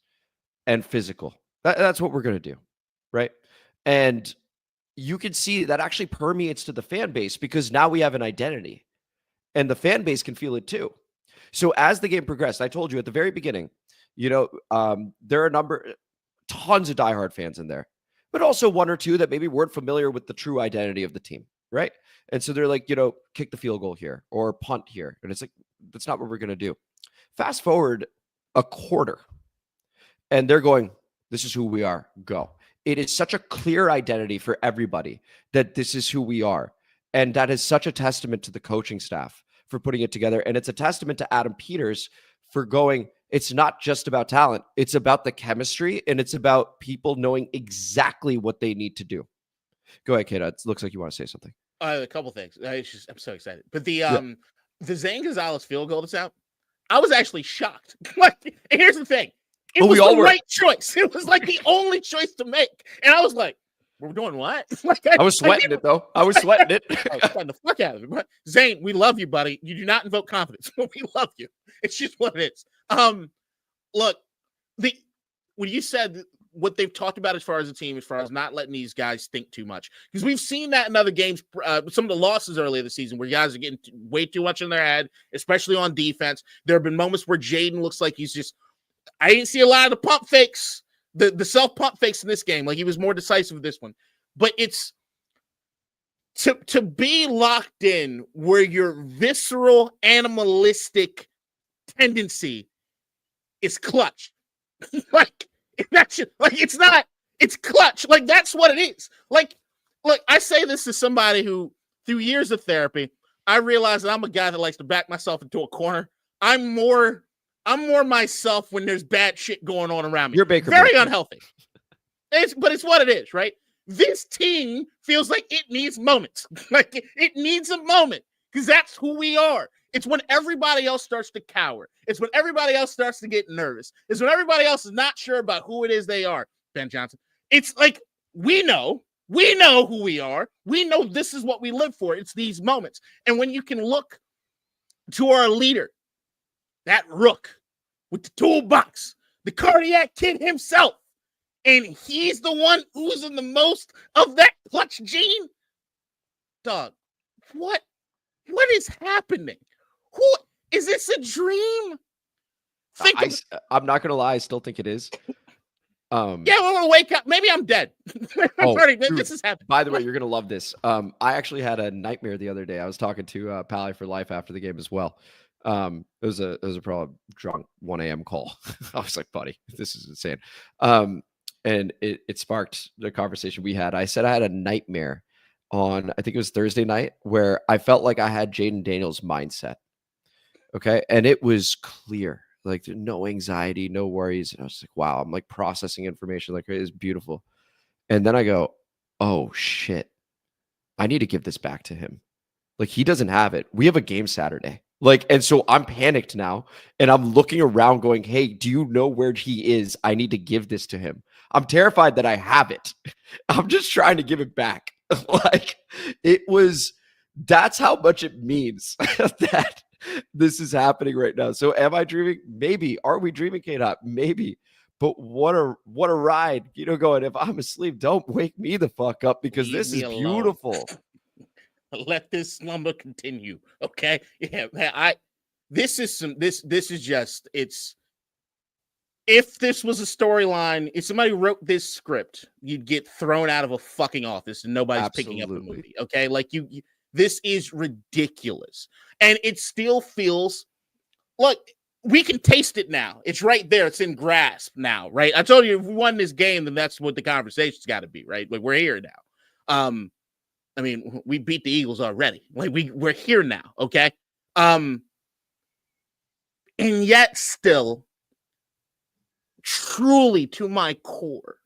and physical. That's what we're going to do. Right. And you can see that actually permeates to the fan base, because now we have an identity and the fan base can feel it too. So as the game progressed, I told you at the very beginning, There are tons of diehard fans in there, but also one or two that maybe weren't familiar with the true identity of the team, right? And so they're like, kick the field goal here or punt here. And it's like, that's not what we're going to do. Fast forward a quarter, and they're going, this is who we are, go. It is such a clear identity for everybody that this is who we are. And that is such a testament to the coaching staff for putting it together. And it's a testament to Adam Peters for going, it's not just about talent. It's about the chemistry, and it's about people knowing exactly what they need to do. Go ahead, Kate. It looks like you want to say something. A couple things. I'm so excited. But the Zane Gonzalez field goal that's out, I was actually shocked. And here's the thing. It was the right choice. It was like the only choice to make. And I was like, we're doing what? I was sweating it, though. I was sweating it. I was sweating the fuck out of it. But Zane, we love you, buddy. You do not invoke confidence. We love you. It's just what it is. Look, when you said what they've talked about as far as a team, as far as not letting these guys think too much, because we've seen that in other games, some of the losses earlier this season where guys are getting way too much in their head, especially on defense. There have been moments where Jayden looks like he's just, I didn't see a lot of the pump fakes, the self pump fakes in this game. Like he was more decisive with this one, but it's to be locked in where your visceral animalistic tendency is clutch. It's clutch. Like, that's what it is. Like, look, I say this to somebody who, through years of therapy, I realize that I'm a guy that likes to back myself into a corner. I'm more myself when there's bad shit going on around me. You're Baker. Very unhealthy. But it's what it is, right? This team feels like it needs moments. Like it needs a moment because that's who we are. It's when everybody else starts to cower. It's when everybody else starts to get nervous. It's when everybody else is not sure about who it is they are. Ben Johnson. It's like we know who we are. We know this is what we live for. It's these moments. And when you can look to our leader, that rook with the toolbox, the cardiac kid himself, and he's the one oozing the most of that clutch gene, dog, what is happening? Who is this a dream? I'm not gonna lie, I still think it is. Yeah, we're gonna wake up. Maybe I'm dead. This is happening. By the way, you're gonna love this. I actually had a nightmare the other day. I was talking to Pally for Life after the game as well. It was a probably drunk 1 a.m. call. I was like, buddy, this is insane. And it sparked the conversation we had. I said I had a nightmare on, I think it was Thursday night, where I felt like I had Jayden Daniels' mindset. Okay. And it was clear, like no anxiety, no worries. And I was like, wow, I'm like processing information. Like it is beautiful. And then I go, oh shit, I need to give this back to him. Like he doesn't have it. We have a game Saturday. Like, and so I'm panicked now and I'm looking around going, hey, do you know where he is? I need to give this to him. I'm terrified that I have it. I'm just trying to give it back. Like that's how much it means that this is happening right now. So am I dreaming? Maybe. Are we dreaming, K-Dot? Maybe. But what a ride. Going, if I'm asleep, don't wake me the fuck up because this is beautiful. Let this slumber continue. Okay. Yeah. This is just, if this was a storyline, if somebody wrote this script, you'd get thrown out of a fucking office and nobody's picking up the movie. Okay. Like this is ridiculous. And it still feels like we can taste it now. It's right there. It's in grasp now. Right. I told you if we won this game, then that's what the conversation's got to be. Right. Like we're here now. I mean, we beat the Eagles already. Like we're here now. Okay. And yet still, truly to my core,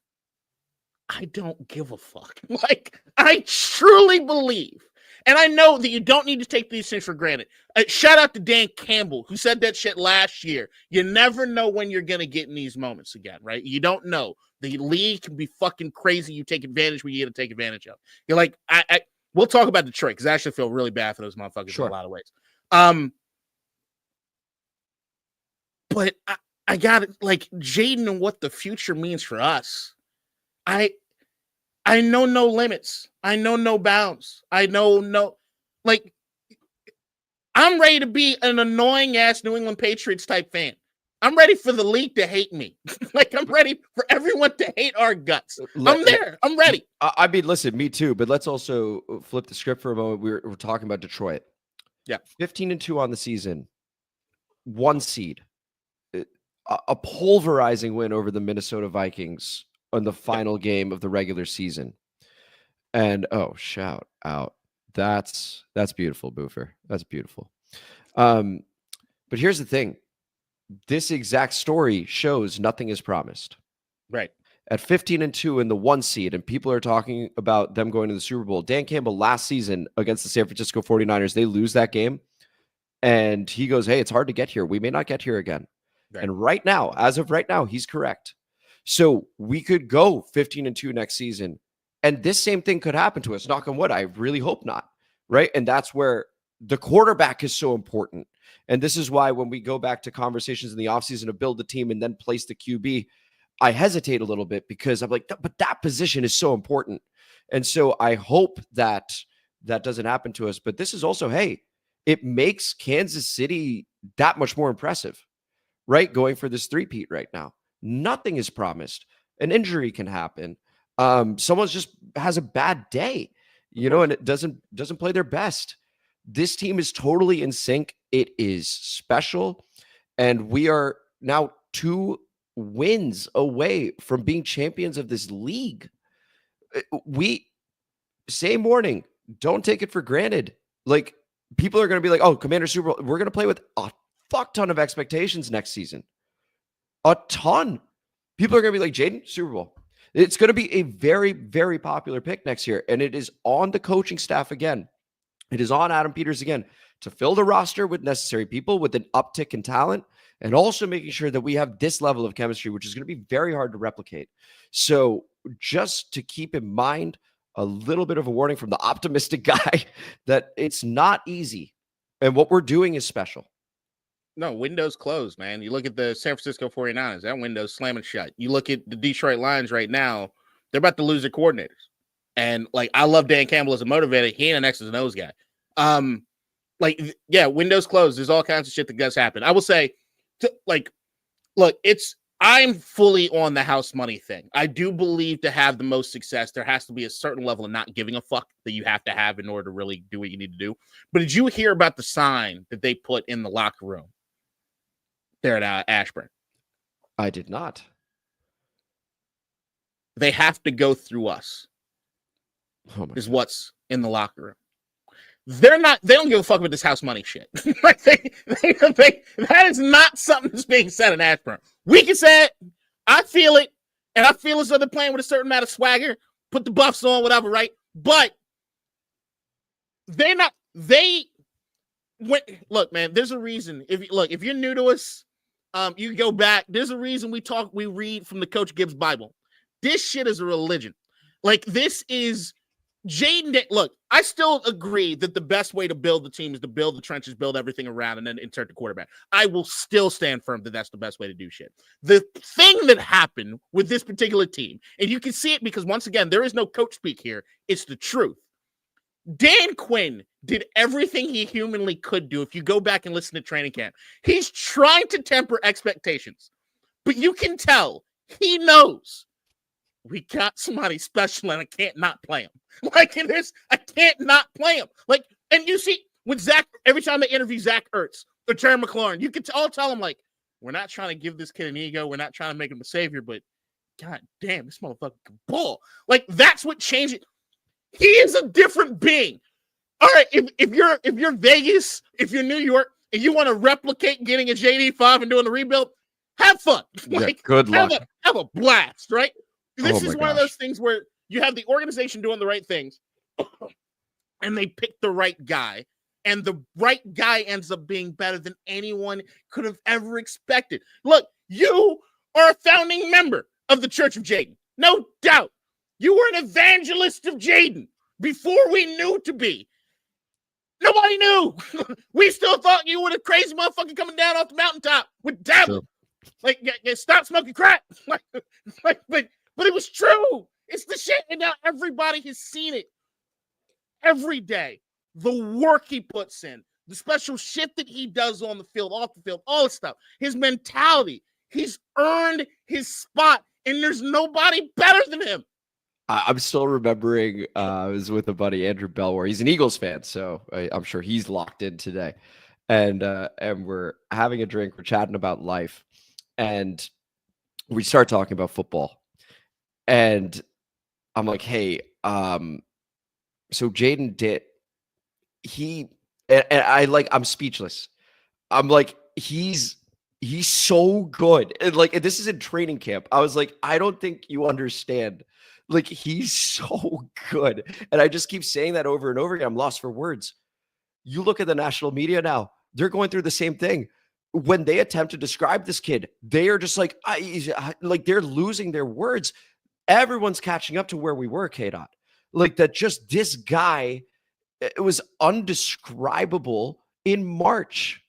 I don't give a fuck. Like I truly believe, and I know that you don't need to take these things for granted. Shout out to Dan Campbell, who said that shit last year. You never know when you're going to get in these moments again, right? You don't know. The league can be fucking crazy. You take advantage when you get to take advantage of. You're like, we'll talk about Detroit because I actually feel really bad for those motherfuckers in a lot of ways. But I got it, like Jayden and what the future means for us. I know no limits. I know no bounds. I know no, like, I'm ready to be an annoying ass New England Patriots type fan. I'm ready for the league to hate me. Like, I'm ready for everyone to hate our guts. I'm there. I'm ready. I mean, listen, me too. But let's also flip the script for a moment. We're talking about Detroit. Yeah. 15-2 on the season. 1 seed. A pulverizing win over the Minnesota Vikings on the final game of the regular season. And shout out. That's beautiful, Boofer. That's beautiful. But here's the thing. This exact story shows nothing is promised. Right. At 15-2 in the 1 seed, and people are talking about them going to the Super Bowl. Dan Campbell last season against the San Francisco 49ers, they lose that game. And he goes, hey, it's hard to get here. We may not get here again. Right. And right now, as of right now, he's correct. So we could go 15-2 next season. And this same thing could happen to us. Knock on wood. I really hope not. Right. And that's where the quarterback is so important. And this is why when we go back to conversations in the offseason to build the team and then place the QB, I hesitate a little bit because I'm like, but that position is so important. And so I hope that that doesn't happen to us. But this is also, hey, it makes Kansas City that much more impressive, right? Going for this three-peat right now. Nothing is promised. An injury can happen. Someone just has a bad day, and it doesn't play their best. This team is totally in sync. It is special. And we are now 2 wins away from being champions of this league. Same warning, don't take it for granted. Like, people are going to be like, oh, Commander Super Bowl. We're going to play with a fuck ton of expectations next season. A ton. People are going to be like, Jayden, Super Bowl. It's going to be a very, very popular pick next year. And it is on the coaching staff again. It is on Adam Peters again to fill the roster with necessary people with an uptick in talent and also making sure that we have this level of chemistry, which is going to be very hard to replicate. So just to keep in mind, a little bit of a warning from the optimistic guy that it's not easy. And what we're doing is special. No, window's closed, man. You look at the San Francisco 49ers, that window's slamming shut. You look at the Detroit Lions right now, they're about to lose their coordinators. And, like, I love Dan Campbell as a motivator. He ain't an X's and O's guy. Window's closed. There's all kinds of shit that does happen. I will say, I'm fully on the house money thing. I do believe to have the most success, there has to be a certain level of not giving a fuck that you have to have in order to really do what you need to do. But did you hear about the sign that they put in the locker room there at Ashburn? I did not. They have to go through us. Is what's in the locker room. They don't give a fuck about this house money shit. That is not something that's being said in Ashburn. We can say it. I feel it. And I feel as though they're playing with a certain amount of swagger. Put the buffs on, whatever, right? But look, man, there's a reason. If you're new to us, you can go back. There's a reason we read from the Coach Gibbs Bible. This shit is a religion. Like, this is Jayden. Look, I still agree that the best way to build the team is to build the trenches, build everything around, and then insert the quarterback. I will still stand firm that that's the best way to do shit. The thing that happened with this particular team, and you can see it because, once again, there is no coach speak here. It's the truth. Dan Quinn did everything he humanly could do. If you go back and listen to training camp, he's trying to temper expectations, but you can tell he knows we got somebody special and I can't not play him. Like, I can't not play him. Like, and you see with Zach, every time they interview Zach Ertz or Terry McLaurin, you can all tell him, like, we're not trying to give this kid an ego. We're not trying to make him a savior, but God damn, this motherfucker can ball. Like, that's what changed it. He is a different being. All right, if you're Vegas, if you're New York, and you want to replicate getting a JD5 and doing the rebuild, have fun. Like, good luck. Have a blast, right? This is one of those things where you have the organization doing the right things, and they pick the right guy, and the right guy ends up being better than anyone could have ever expected. Look, you are a founding member of the Church of Jayden. No doubt. You were an evangelist of Jayden before we knew to be. Nobody knew. We still thought you were the crazy motherfucker coming down off the mountaintop with dabble. Sure. Like, stop smoking crack. But it was true. It's the shit. And now everybody has seen it every day. The work he puts in, the special shit that he does on the field, off the field, all this stuff, his mentality. He's earned his spot, and there's nobody better than him. I'm still remembering I was with a buddy, Andrew Belwar. He's an Eagles fan, so I'm sure he's locked in today. And we're having a drink, we're chatting about life, and we start talking about football. And I'm like, hey, so Jayden did I'm speechless. I'm like, he's so good. And like, this is in training camp. I was like, I don't think you understand. Like, he's so good. And I just keep saying that over and over again. I'm lost for words. You look at the national media now, they're going through the same thing. When they attempt to describe this kid, they are just like they're losing their words. Everyone's catching up to where we were, K-Dot. Like that, just this guy, it was undescribable in March.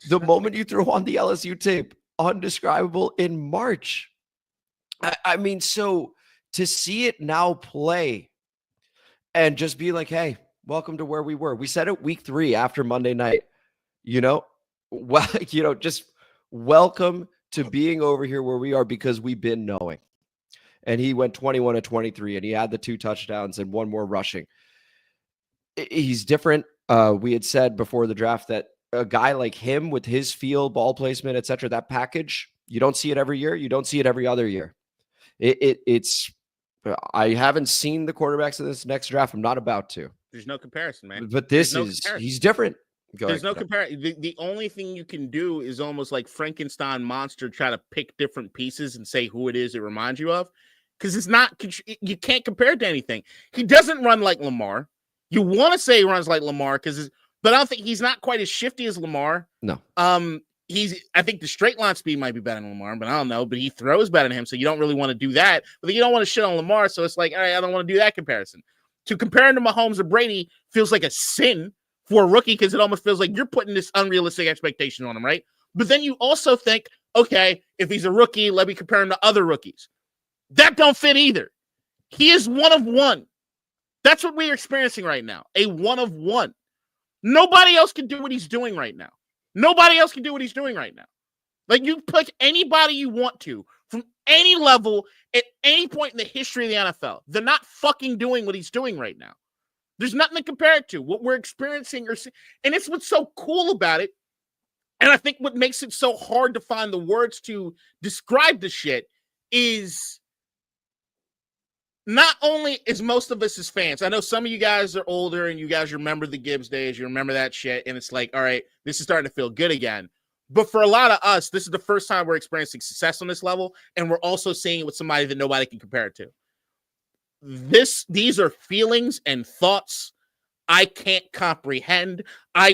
The moment you throw on the LSU tape, undescribable in March. I mean, so to see it now play and just be like, hey, welcome to where we were. We said it week 3 after Monday night, well, just welcome to being over here where we are because we've been knowing. And he went 21 of 23 and he had the 2 touchdowns and 1 more rushing. He's different. We had said before the draft that a guy like him with his feel, ball placement, etc., that package, you don't see it every year. You don't see it every other year. It's I haven't seen the quarterbacks in this next draft. I'm not about to. There's no comparison, man. But he's different. There's no comparison. The only thing you can do is almost like Frankenstein monster, try to pick different pieces and say who it is it reminds you of. Because it's not, you can't compare it to anything. He doesn't run like Lamar. You want to say he runs like Lamar, but I don't think he's not quite as shifty as Lamar. No. I think the straight line speed might be better than Lamar, but I don't know. But he throws better than him, so you don't really want to do that. But you don't want to shit on Lamar, so it's like, all right, I don't want to do that comparison. To compare him to Mahomes or Brady feels like a sin for a rookie because it almost feels like you're putting this unrealistic expectation on him, right? But then you also think, okay, if he's a rookie, let me compare him to other rookies. That don't fit either. He is one of one. That's what we're experiencing right now, a one of one. Nobody else can do what he's doing right now. Nobody else can do what he's doing right now. Like, you pick anybody you want to from any level at any point in the history of the NFL. They're not fucking doing what he's doing right now. There's nothing to compare it to. What we're experiencing, and it's what's so cool about it. And I think what makes it so hard to find the words to describe the shit is not only is most of us as fans, I know some of you guys are older and you guys remember the Gibbs days, you remember that shit, and it's like, all right, this is starting to feel good again. But for a lot of us, this is the first time we're experiencing success on this level, and we're also seeing it with somebody that nobody can compare it to. These are feelings and thoughts I can't comprehend.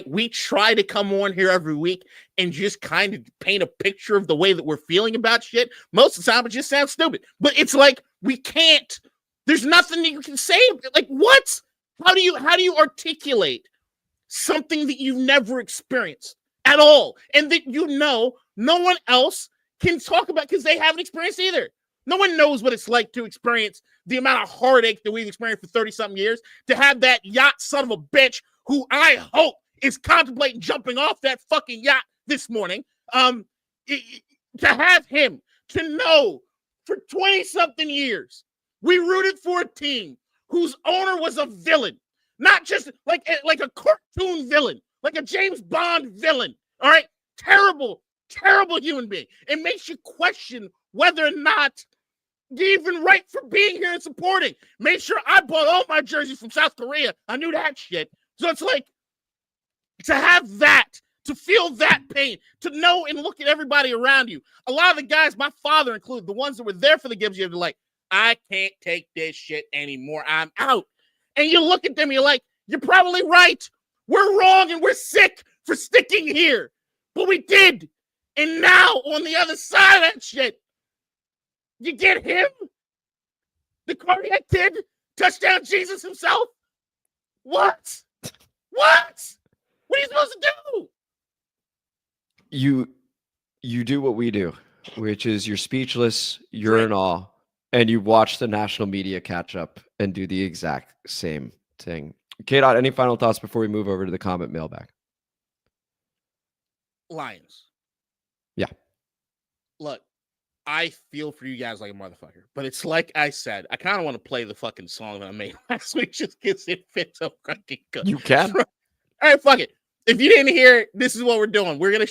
We try to come on here every week and just kind of paint a picture of the way that we're feeling about shit. Most of the time, it just sounds stupid. But it's like, we can't. There's nothing that you can say. Like, what? How do you articulate something that you've never experienced at all? And that no one else can talk about because they haven't experienced either. No one knows what it's like to experience the amount of heartache that we've experienced for 30-something years, to have that yacht son of a bitch who I hope is contemplating jumping off that fucking yacht this morning, to have him, to know for 20-something years, we rooted for a team whose owner was a villain, not just like a cartoon villain, like a James Bond villain, all right? Terrible, terrible human being. It makes you question whether or not you're even right for being here and supporting. Made sure I bought all my jerseys from South Korea. I knew that shit. So it's like, to have that, to feel that pain, to know and look at everybody around you. A lot of the guys, my father included, the ones that were there for the Gibbs, you're like, I can't take this shit anymore. I'm out. And you look at them, you're like, you're probably right. We're wrong and we're sick for sticking here. But we did. And now, on the other side of that shit, you get him, the cardiac kid, touchdown Jesus himself. What? What? What are you supposed to do? You do what we do, which is you're speechless, you're in awe, and you watch the national media catch up and do the exact same thing. K-Dot, any final thoughts before we move over to the comment mailbag? Lions. Yeah. Look, I feel for you guys like a motherfucker, but it's like I said, I kind of want to play the fucking song that I made last week just because it fits so fucking good. You can. All right, fuck it. If you didn't hear it, this is what we're doing. We're gonna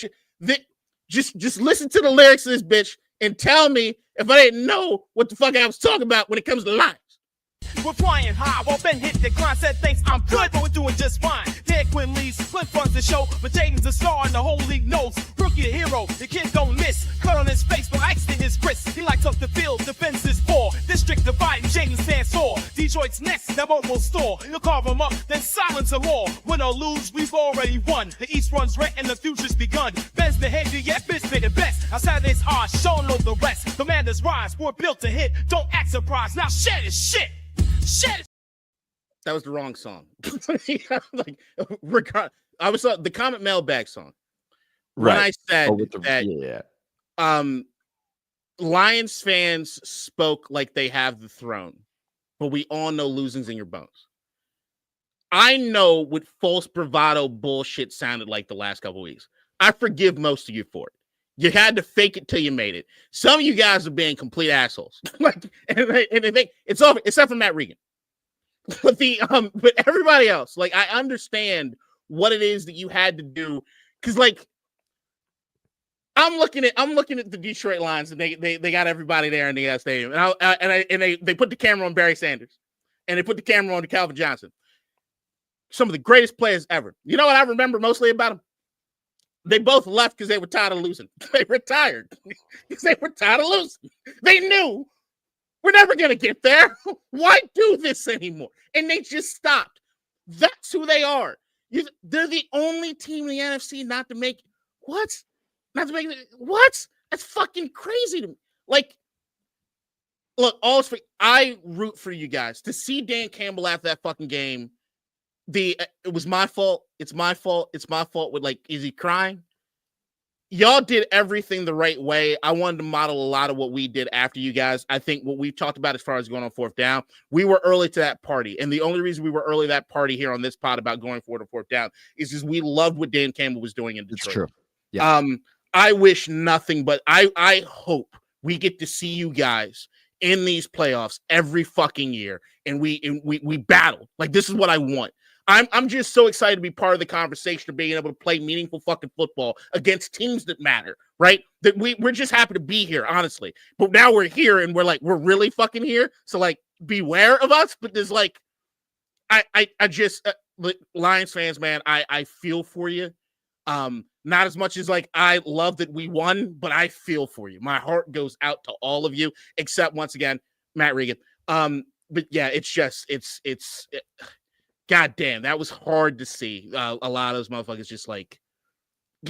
just listen to the lyrics of this bitch and tell me if I didn't know what the fuck I was talking about when it comes to Lions. We're flying high, well, Ben hit the grind, said thanks, I'm good, but we're doing just fine. Dan Quinn leads, Flint runs the show, but Jayden's a star and the whole league knows. Rookie a hero, the kid don't miss. Cut on his face, but ice in his wrist. He lights up the field, defends his ball. District divided, Jayden stands tall. Detroit's next, never will store. He'll carve him up, then silence them all. Win or lose, we've already won. The East runs red and the future's begun. Ben's behavior, yeah, Ben's been the best. Outside this odds, show no the rest. Commanders rise, we're built to hit. Don't act surprised, now shed his shit. Shit. That was the wrong song. I was the comment mailbag song. When I said that Lions fans spoke like they have the throne, but we all know losing's in your bones. I know what false bravado bullshit sounded like the last couple weeks. I forgive most of you for it. You had to fake it till you made it. Some of you guys are being complete assholes. It's over, except for Matt Regan. But everybody else, like, I understand what it is that you had to do. Cause like I'm looking at the Detroit Lions and they got everybody there in the stadium. And they put the camera on Barry Sanders and they put the camera on Calvin Johnson. Some of the greatest players ever. You know what I remember mostly about them? They both left because they were tired of losing. They retired because they were tired of losing. They knew we're never going to get there. Why do this anymore? And they just stopped. That's who they are. They're the only team in the NFC not to make what? Not to make what? That's fucking crazy to me. Like, look, I root for you guys to see Dan Campbell after that fucking game. It was my fault. It's my fault. It's my fault. With like, is he crying? Y'all did everything the right way. I wanted to model a lot of what we did after you guys. I think what we've talked about as far as going on fourth down, we were early to that party. And the only reason we were early to that party here on this pod about going forward to fourth down is because we loved what Dan Campbell was doing in Detroit. It's true. Yeah. I wish nothing but I hope we get to see you guys in these playoffs every fucking year. And we battle. Like, this is what I want. I'm just so excited to be part of the conversation of being able to play meaningful fucking football against teams that matter, right? That we're just happy to be here, honestly. But now we're here and we're really fucking here. So like, beware of us. But there's like, I just Lions fans, man, I feel for you. Not as much as like I love that we won, but I feel for you. My heart goes out to all of you, except once again, Matt Regan. But yeah, it's God damn, that was hard to see. A lot of those motherfuckers just like,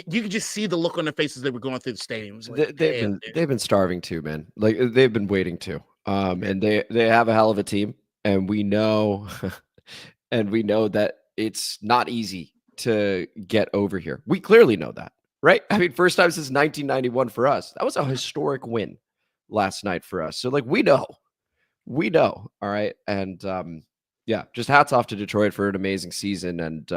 you could just see the look on their faces they were going through the stadium. Like, they've been starving too, man. Like, they've been waiting too. And they have a hell of a team, and we know that it's not easy to get over here. We clearly know that, right? I mean, first time since 1991 for us. That was a historic win last night for us. So like, we know. All right. And yeah, just hats off to Detroit for an amazing season. And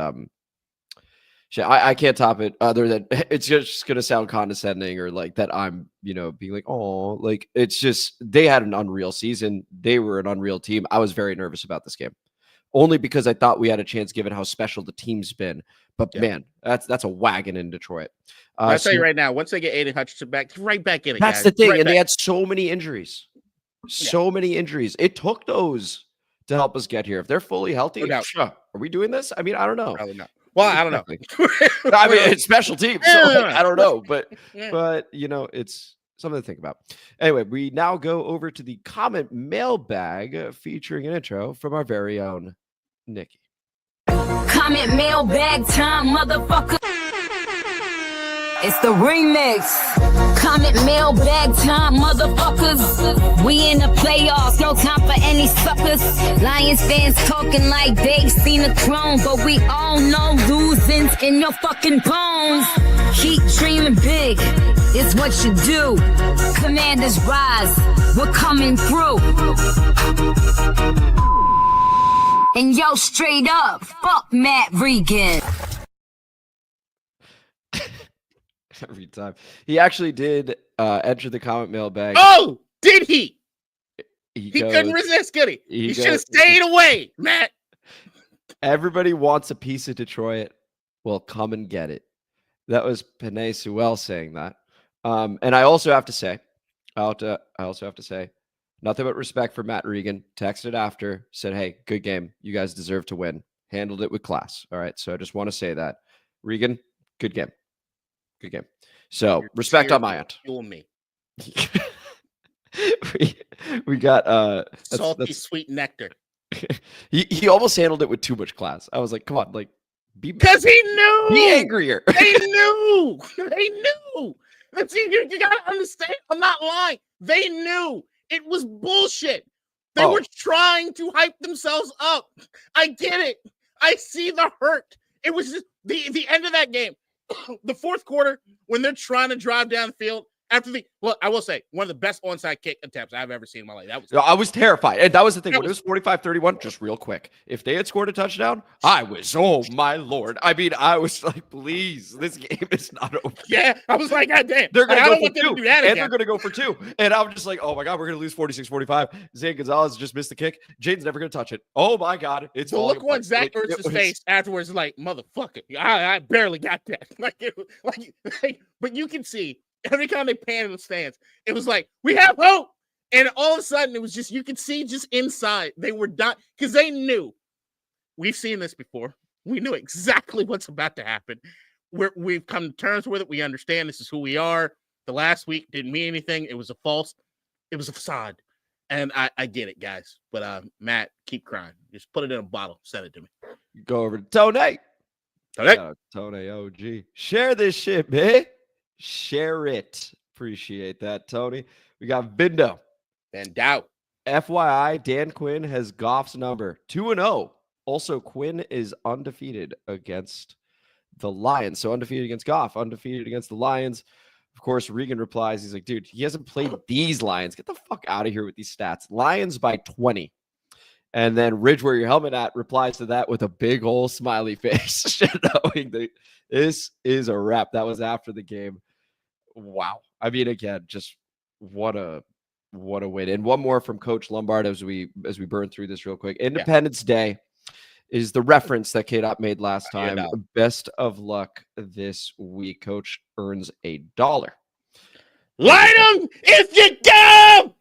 I can't top it, other than it's just going to sound condescending or like that I'm, being like, oh, like, it's just, they had an unreal season. They were an unreal team. I was very nervous about this game, only because I thought we had a chance given how special the team's been. But man, that's a wagon in Detroit. I'll tell you right now, once they get Aiden Hutchinson back, right back in it. That's guys. the thing. Right and back. They had so many injuries. Many injuries. It took those to help us get here. If they're fully healthy, are we doing this? I mean, I don't know. Probably not. Well, I don't know. I mean, it's special teams, so like, I don't know. But it's something to think about. Anyway, we now go over to the comment mailbag featuring an intro from our very own Nikki. Comment mailbag time, motherfucker. It's the remix. Comment mailbag time, motherfuckers. We in the playoffs, no time for any suckers. Lions fans talking like they've seen a clone, but we all know losing's in your fucking bones. Keep dreaming big, it's what you do. Commanders rise, we're coming through. And yo, straight up, fuck Matt Regan. Every time. He actually did enter the comment mailbag. Oh, did he? He Couldn't resist, could he? He should have goes- stayed away, Matt. Everybody wants a piece of Detroit. Well, come and get it. That was Panay Sewell saying that. And I also have to say, nothing but respect for Matt Regan. Texted after, said, hey, good game. You guys deserve to win. Handled it with class. All right. So I just want to say that. Regan, good game. Good game. So respect on my end. Fuel me. we got Salty sweet nectar. he almost handled it with too much class. I was like, come on, like because he knew. Be angrier. They knew. They knew. See, you gotta understand. I'm not lying. They knew it was bullshit. They were trying to hype themselves up. I get it. I see the hurt. It was just the end of that game. The fourth quarter, when they're trying to drive down the field after I will say, one of the best onside kick attempts I've ever seen in my life. I was terrified. And that was the thing. When it was 45-31, just real quick. If they had scored a touchdown, I was, oh my Lord. I mean, I was like, please, this game is not over. Yeah, I was like, God damn. They're going to go for two. Do that and they're going to go for two. And I'm just like, oh my God, we're going to lose 46-45. Zane Gonzalez just missed the kick. Jaden's never going to touch it. Oh my God. It's so look on Zach Ertz's face afterwards, like, motherfucker. I barely got that. But you can see, every time they pan in the stands, it was like, we have hope. And all of a sudden, it was just, you could see just inside, they were done because they knew. We've seen this before. We knew exactly what's about to happen. We've come to terms with it. We understand this is who we are. The last week didn't mean anything. It was a facade. And I get it, guys. But Matt, keep crying. Just put it in a bottle. Send it to me. Go over to Tony. Tony OG. Share this shit, man. Share it. Appreciate that, Tony. We got Vindo. Doubt. FYI, Dan Quinn has Goff's number 2-0. Also, Quinn is undefeated against the Lions. So undefeated against Goff, undefeated against the Lions. Of course, Regan replies, he's like, dude, he hasn't played these Lions. Get the fuck out of here with these stats. Lions by 20. And then Ridge, where your helmet at, replies to that with a big old smiley face, knowing that this is a wrap. That was after the game. Wow. I mean, again, just what a win. And one more from Coach Lombard as we burn through this real quick. Independence Day is the reference that K-Dot made last time. Best of luck this week. Coach earns $1. Light them if you go!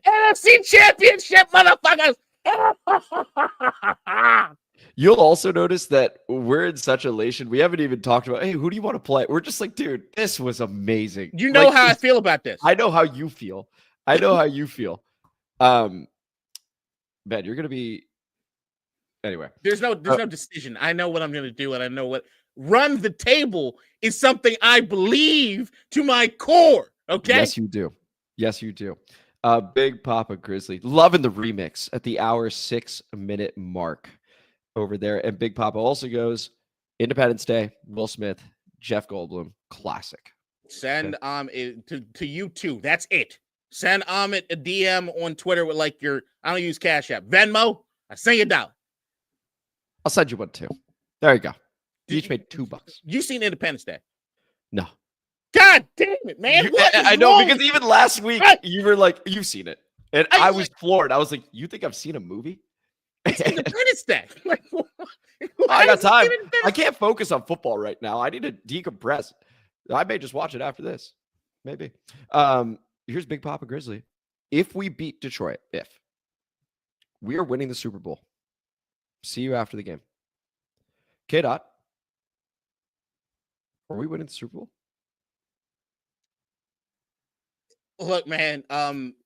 NFC Championship, motherfuckers! You'll also notice that we're in such elation. We haven't even talked about, hey, who do you want to play? We're just like, dude, this was amazing. You know how I feel about this. I know how you feel. Ben, you're going to be anyway. There's no decision. I know what I'm going to do, and I know what run the table is something I believe to my core. Okay. Yes, you do. Big Papa Grizzly, loving the remix at the hour 6-minute mark over there. And Big Papa also goes Independence Day, Will Smith, Jeff Goldblum, classic. Send to you too. That's it. Send Amit a DM on Twitter with like I don't use Cash App. Venmo, I send you $1. I'll send you one too. There you go. You each made $2. You seen Independence Day? No. God damn it, man. I know, because even last week you were like, you've seen it. And I was floored. I was like, you think I've seen a movie? It's Independence Day. I got time. I can't focus on football right now. I need to decompress. I may just watch it after this. Maybe. Here's Big Papa Grizzly. If we beat Detroit, we are winning the Super Bowl. See you after the game. K-Dot. Are we winning the Super Bowl? Look, man,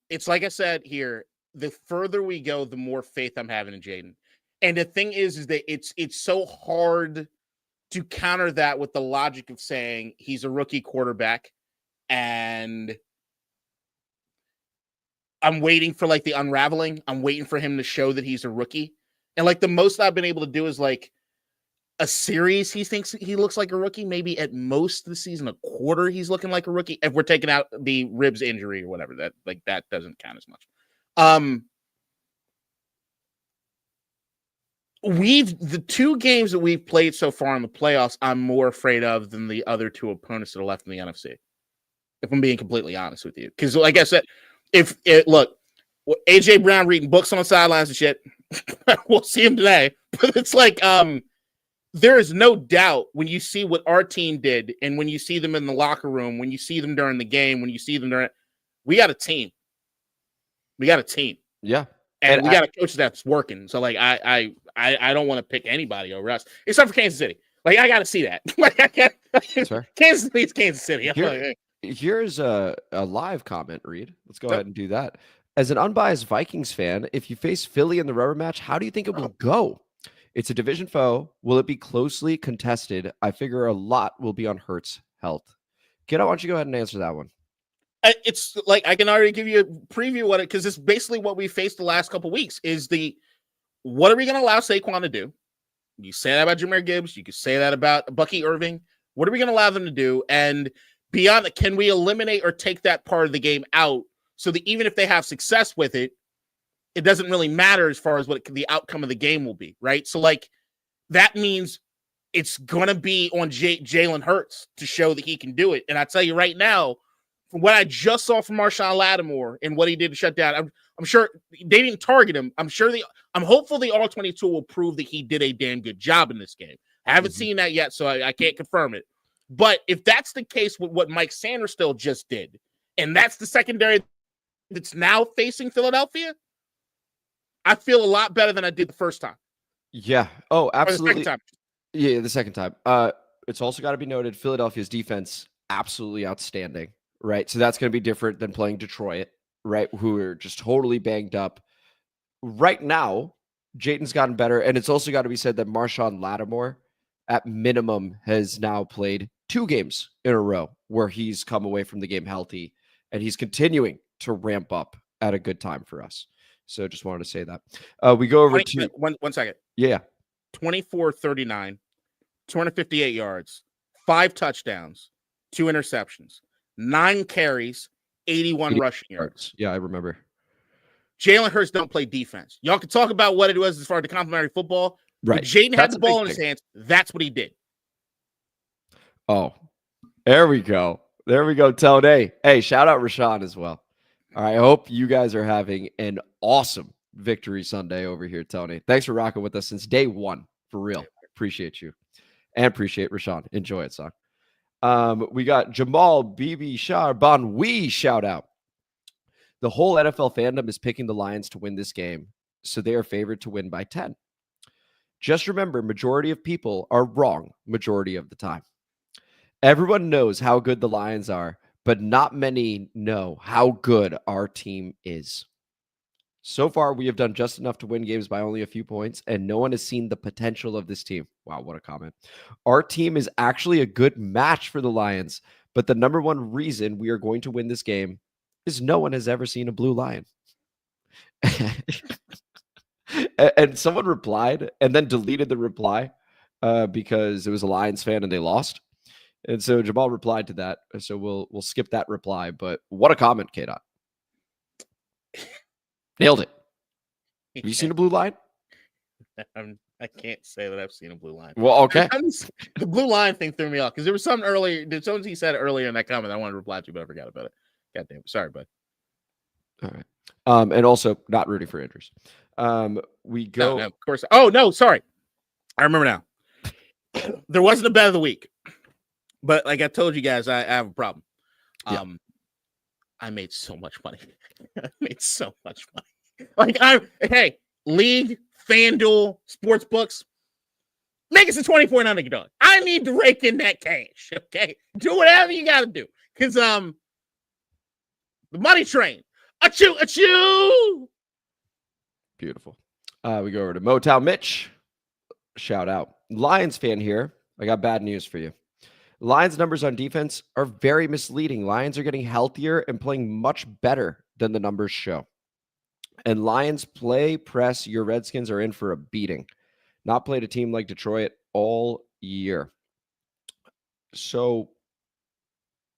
it's like I said here, the further we go, the more faith I'm having in Jayden. And the thing is that it's so hard to counter that with the logic of saying he's a rookie quarterback and I'm waiting for like the unraveling. I'm waiting for him to show that he's a rookie. And like the most I've been able to do is like a series he thinks he looks like a rookie. Maybe at most this season, a quarter he's looking like a rookie. If we're taking out the ribs injury or whatever, that doesn't count as much. The two games that we've played so far in the playoffs, I'm more afraid of than the other two opponents that are left in the NFC. If I'm being completely honest with you, because like I said, look, AJ Brown reading books on the sidelines and shit, we'll see him today. But it's like, there is no doubt when you see what our team did, and when you see them in the locker room, when you see them during the game, when you see them we got a team. We got a team. Yeah. And we got a coach that's working. So like I don't want to pick anybody over us, except for Kansas City. Like I got to see that. Like I can't. Kansas City's Kansas City. Here's a live comment, Reed. Let's go ahead and do that. As an unbiased Vikings fan, if you face Philly in the rubber match, how do you think it will go? It's a division foe. Will it be closely contested? I figure a lot will be on Hurts' health. Kiddo, why don't you go ahead and answer that one? It's like I can already give you a preview of it, because it's basically what we faced the last couple of weeks. Is what are we going to allow Saquon to do? You say that about Jahmyr Gibbs. You can say that about Bucky Irving. What are we going to allow them to do? And beyond that, can we eliminate or take that part of the game out so that even if they have success with it, it doesn't really matter as far as what the outcome of the game will be, right? So like that means it's going to be on Jalen Hurts to show that he can do it. And I tell you right now, from what I just saw from Marshawn Lattimore and what he did to shut down, I'm sure they didn't target him. I'm hopeful the All-22 will prove that he did a damn good job in this game. I haven't seen that yet, so I can't confirm it. But if that's the case with what Mike Sanderstill just did, and that's the secondary that's now facing Philadelphia, I feel a lot better than I did the first time. Yeah. Oh, absolutely. The second time. Yeah, the second time. It's also got to be noted, Philadelphia's defense, absolutely outstanding, right? So that's going to be different than playing Detroit, right? Who are just totally banged up. Right now, Jayden's gotten better, and it's also got to be said that Marshawn Lattimore, at minimum, has now played 2 games in a row where he's come away from the game healthy, and he's continuing to ramp up at a good time for us. So just wanted to say that. We go over to... One second. Yeah. 24-39, 258 yards, 5 touchdowns, 2 interceptions, 9 carries, 81 rushing yards. Yeah, I remember. Jalen Hurts don't play defense. Y'all can talk about what it was as far as the complimentary football. Right. When Jayden had the ball in his hands, that's what he did. Oh, there we go. There we go, Tony. Hey, shout out Rashawn as well. All right, I hope you guys are having an awesome victory Sunday over here, Tony. Thanks for rocking with us since day one. For real. Appreciate you. And appreciate Rashawn. Enjoy it, son. We got Jamal BB Charbonneau shout out. The whole NFL fandom is picking the Lions to win this game, so they are favored to win by 10. Just remember, majority of people are wrong majority of the time. Everyone knows how good the Lions are, but not many know how good our team is. So far, we have done just enough to win games by only a few points, and no one has seen the potential of this team. Wow, what a comment. Our team is actually a good match for the Lions, but the number one reason we are going to win this game is no one has ever seen a blue lion. And someone replied and then deleted the reply because it was a Lions fan and they lost. And so Jamal replied to that. So we'll skip that reply. But what a comment, K-Dot. Nailed it. Have you seen a blue line? I can't say that I've seen a blue line. Well, okay. The blue line thing threw me off because there was something earlier. There's something he said earlier in that comment I wanted to reply to, but I forgot about it. God damn it. Sorry, bud. All right. And also not rooting for Andrews. We go. No, of course. Oh, no. Sorry. I remember now. There wasn't a bet of the week. But like I told you guys, I have a problem. Yeah. I made so much money. Like hey, league, FanDuel, sports books, make it to 24 and dog. I need to rake in that cash. Okay. Do whatever you gotta do. Cause the money train. Achoo. Beautiful. We go over to Motown Mitch. Shout out. Lions fan here. I got bad news for you. Lions numbers on defense are very misleading. Lions are getting healthier and playing much better than the numbers show. And Lions play press. Your Redskins are in for a beating. Not played a team like Detroit all year. So,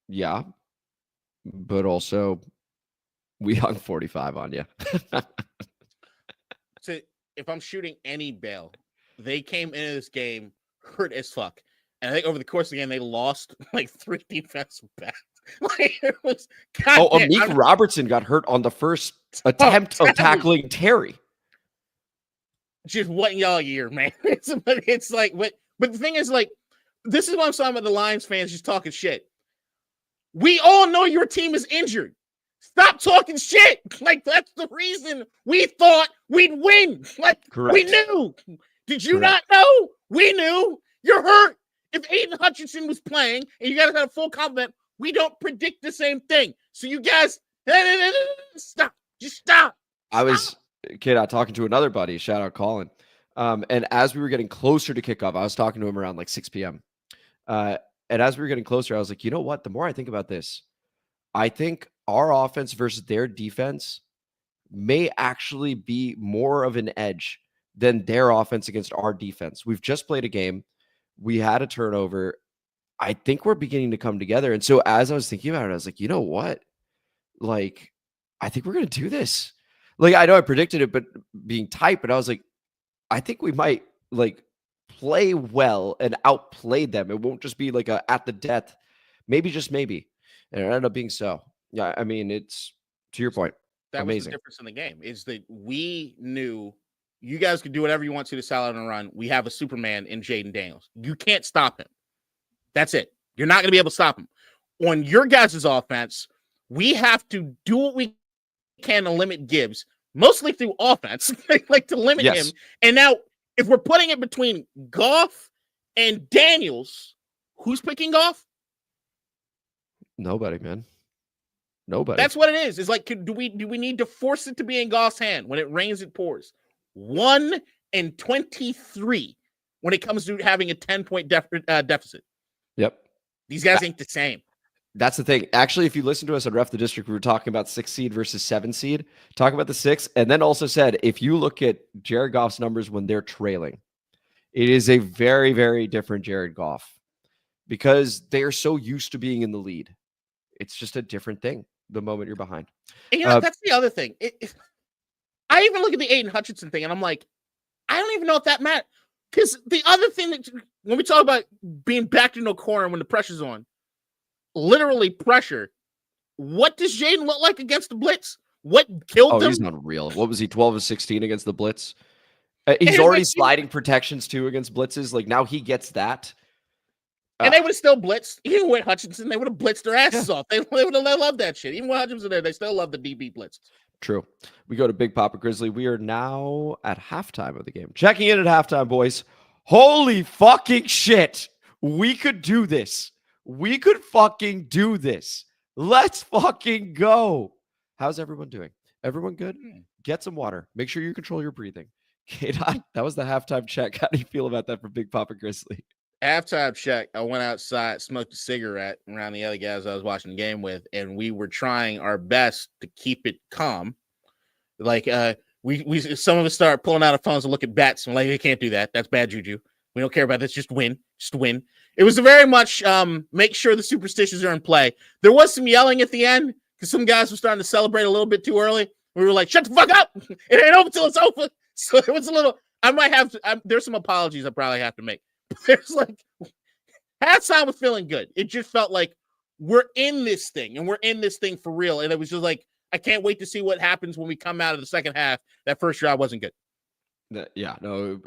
yeah. But also, we hung 45 on you. So if I'm shooting any bail, they came into this game hurt as fuck. And I think over the course of the game, they lost like 3 defensive backs. Like, it was Amik Robertson got hurt on the first attempt of tackling Terry. Just what y'all year, man. It's like, but the thing is, like, this is what I'm talking about. The Lions fans just talking shit. We all know your team is injured. Stop talking shit. Like, that's the reason we thought we'd win. Like, Correct. We knew. Did you Correct. not know? We knew. You're hurt. If Aiden Hutchinson was playing and you guys had a full complement, we don't predict the same thing. So you guys, stop. Just stop. I was talking to another buddy, shout out Colin. And as we were getting closer to kickoff, I was talking to him around like 6 p.m. And as we were getting closer, I was like, you know what? The more I think about this, I think our offense versus their defense may actually be more of an edge than their offense against our defense. We've just played a game. We had a turnover. I think we're beginning to come together. And so as I was thinking about it, I was like, you know what? Like, I think we're going to do this. Like, I know I predicted it, but being tight, but I was like, I think we might like play well and outplay them. It won't just be like a at the death, maybe just maybe. And it ended up being so. Yeah, I mean, it's to your point. That amazing. was the difference in the game, is that we knew you guys could do whatever you want to salad and run. We have a Superman in Jayden Daniels. You can't stop him. That's it. You're not going to be able to stop him. On your guys' offense, we have to do what we can to limit Gibbs, mostly through offense, like to limit him. And now, if we're putting it between Goff and Daniels, who's picking Goff? Nobody, man. Nobody. That's what it is. It's like, do we need to force it to be in Goff's hand? When it rains, it pours. 1-23 when it comes to having a 10-point deficit. Yep. These guys ain't the same. That's the thing. Actually, if you listen to us on Ref the District, we were talking about 6 seed versus 7 seed, talking about the 6, and then also said, if you look at Jared Goff's numbers when they're trailing, it is a very, very different Jared Goff because they are so used to being in the lead. It's just a different thing the moment you're behind. And you know, that's the other thing. I even look at the Aiden Hutchinson thing, and I'm like, I don't even know if that matters. Because the other thing that, when we talk about being backed into a corner when the pressure's on, literally pressure, what does Jayden look like against the blitz? What killed him? He's not real. What was he, 12 of 16 against the blitz? He's already sliding protections too against blitzes. Like now he gets that. And they would have still blitzed. Even with Hutchinson, they would have blitzed their asses off. They would have loved that shit. Even with Hutchinson there, they still love the DB blitz. True. We go to Big Papa Grizzly. We are now at halftime of the game. Checking in at halftime, boys. Holy fucking shit. We could do this. We could fucking do this. Let's fucking go. How's everyone doing? Everyone good? Get some water. Make sure you control your breathing. K-Dot, that was the halftime check. How do you feel about that from Big Papa Grizzly? Halftime check. I went outside, smoked a cigarette around the other guys I was watching the game with, and we were trying our best to keep it calm. Like, we some of us start pulling out our phones and look at bets. I'm like, you can't do that. That's bad juju. We don't care about this. Just win. Just win. It was very much make sure the superstitions are in play. There was some yelling at the end because some guys were starting to celebrate a little bit too early. We were like, shut the fuck up. It ain't over till it's over. So it was a little, I might have to, there's some apologies I probably have to make. There's like, halftime was feeling good. It just felt like we're in this thing and we're in this thing for real. And it was just like, I can't wait to see what happens when we come out of the second half. That first drive wasn't good. Yeah, no,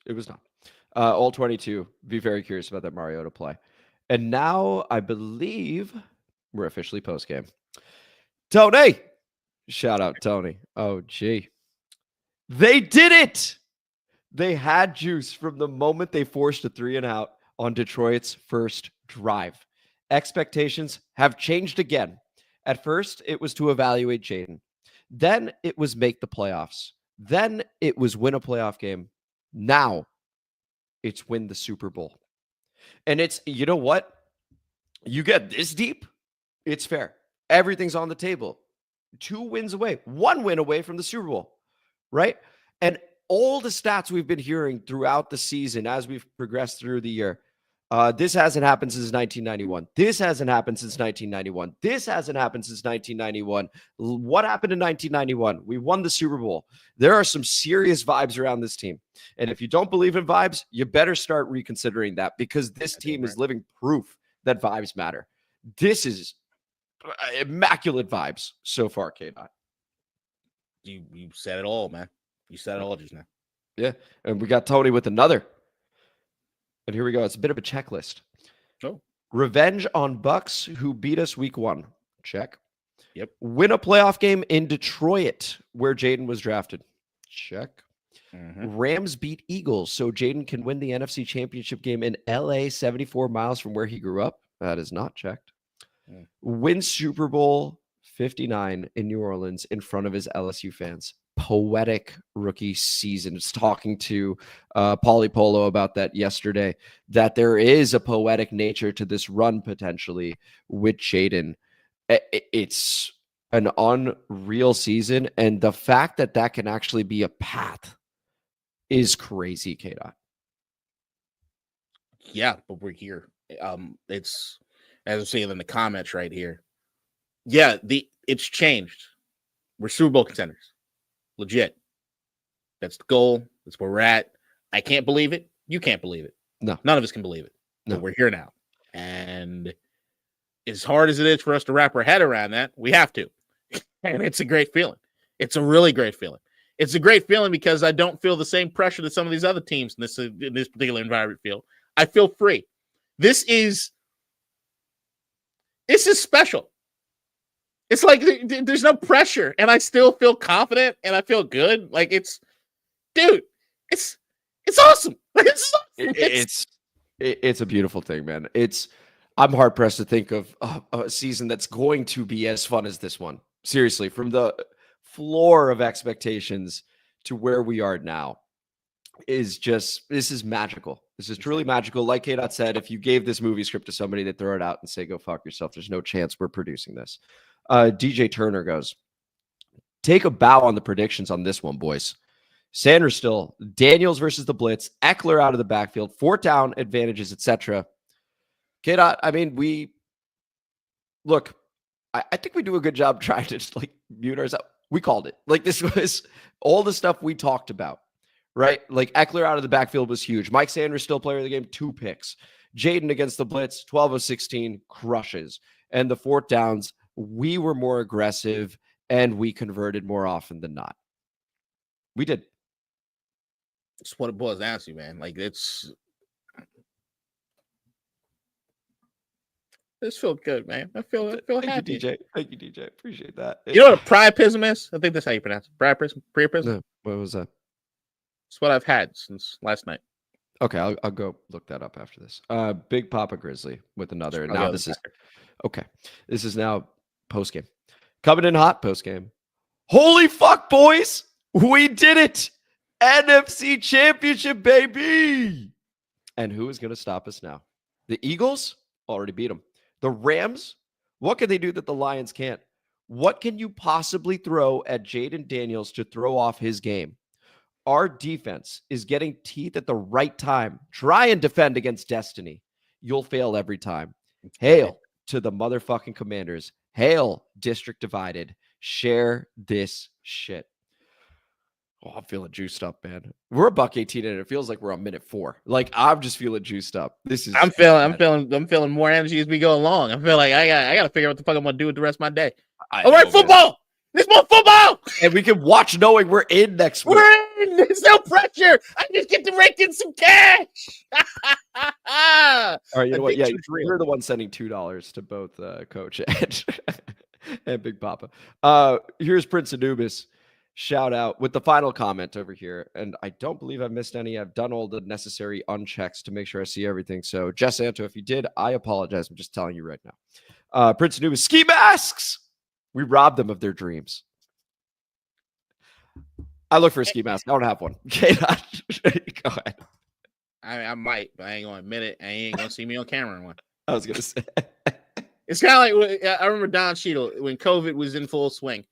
it was not. All 22. Be very curious about that Mariota play. And now I believe we're officially post game. Tony, shout out Tony. Oh, gee. They did it. They had juice from the moment they forced a 3 and out on Detroit's first drive. Expectations have changed again. At first, it was to evaluate Jayden. Then it was make the playoffs. Then it was win a playoff game. Now it's win the Super Bowl. And it's, you know what? You get this deep, it's fair. Everything's on the table. 2 wins away, 1 win away from the Super Bowl, right? And all the stats we've been hearing throughout the season as we've progressed through the year This hasn't happened since 1991. This hasn't happened since 1991. This hasn't happened since 1991. What happened in 1991? We won the Super Bowl. There are some serious vibes around this team. And if you don't believe in vibes, you better start reconsidering that, because this team is living proof that vibes matter. This is immaculate vibes so far, K-Dot. You said it all, man. You said it all just now. Yeah. And we got Tony with another. And here we go. It's a bit of a checklist. Oh. Revenge on Bucks who beat us week 1. Check. Yep. Win a playoff game in Detroit where Jayden was drafted. Check. Mm-hmm. Rams beat Eagles so Jayden can win the NFC Championship game in LA, 74 miles from where he grew up. That is not checked. Win Super Bowl 59 in New Orleans in front of his LSU fans. Poetic rookie season. I was talking to Pauly Polo about that yesterday, that there is a poetic nature to this run potentially with Jayden. It's an unreal season, and the fact that that can actually be a path is crazy, K-Dot. Yeah, but we're here. It's, as I'm saying in the comments right here. Yeah, it's changed. We're Super Bowl contenders. Legit. That's the goal. That's where we're at. I can't believe it. You can't believe it. No. None of us can believe it. No. But we're here now. And as hard as it is for us to wrap our head around that, we have to. And it's a great feeling. It's a really great feeling. It's a great feeling because I don't feel the same pressure that some of these other teams in this particular environment feel. I feel free. This is special. It's like there's no pressure, and I still feel confident, and I feel good. Like it's awesome. It's a beautiful thing, man. I'm hard pressed to think of a season that's going to be as fun as this one. Seriously, from the floor of expectations to where we are now this is magical. This is truly magical. Like K-Dot said, if you gave this movie script to somebody, they'd throw it out and say, go fuck yourself. There's no chance we're producing this. DJ Turner goes, take a bow on the predictions on this one, boys. Sanders still, Daniels versus the Blitz, Eckler out of the backfield, 4th down advantages, etc. K-Dot, I mean, I think we do a good job trying to just mute ourselves. We called it. This was all the stuff we talked about, right? Eckler out of the backfield was huge. Mike Sanders still player of the game, 2 picks. Jayden against the Blitz, 12 of 16, crushes. And the 4th downs, we were more aggressive and we converted more often than not. We did. It's what it boils down to, man. This feels good, man. I feel Thank happy. You, DJ. Thank you, DJ. Appreciate that. You know what a priapism is? I think that's how you pronounce it. Priapism? No, what was that? It's what I've had since last night. Okay, I'll go look that up after this. Big Papa Grizzly with another. And now this is okay. This is now postgame. Coming in hot postgame. Holy fuck, boys! We did it! NFC Championship, baby! And who is going to stop us now? The Eagles already beat them. The Rams, what can they do that the Lions can't? What can you possibly throw at Jayden Daniels to throw off his game? Our defense is getting teeth at the right time. Try and defend against destiny. You'll fail every time. Hail to the motherfucking Commanders. Hail, District Divided. Share this shit. Oh, I'm feeling juiced up, man. We're a $1.18 and it feels like we're on minute 4. I'm just feeling juiced up. I'm feeling more energy as we go along. I feel like I gotta figure out what the fuck I'm gonna do with the rest of my day. All right, football. There's more football. And we can watch knowing we're in next week. We're in. There's no pressure. I just get to rake in some cash. All right, you know what? Yeah, you're the one sending $2 to both Coach and Big Papa. Here's Prince Anubis. Shout out with the final comment over here. And I don't believe I've missed any. I've done all the necessary unchecks to make sure I see everything. So, Jess Santo, if you did, I apologize. I'm just telling you right now. Prince Anubis, ski masks. We robbed them of their dreams. I look for a ski mask. I don't have one. Okay, go ahead. I might, but I ain't gonna admit it. I ain't gonna see me on camera in one. I was gonna say it's kind of like I remember Don Cheadle when COVID was in full swing,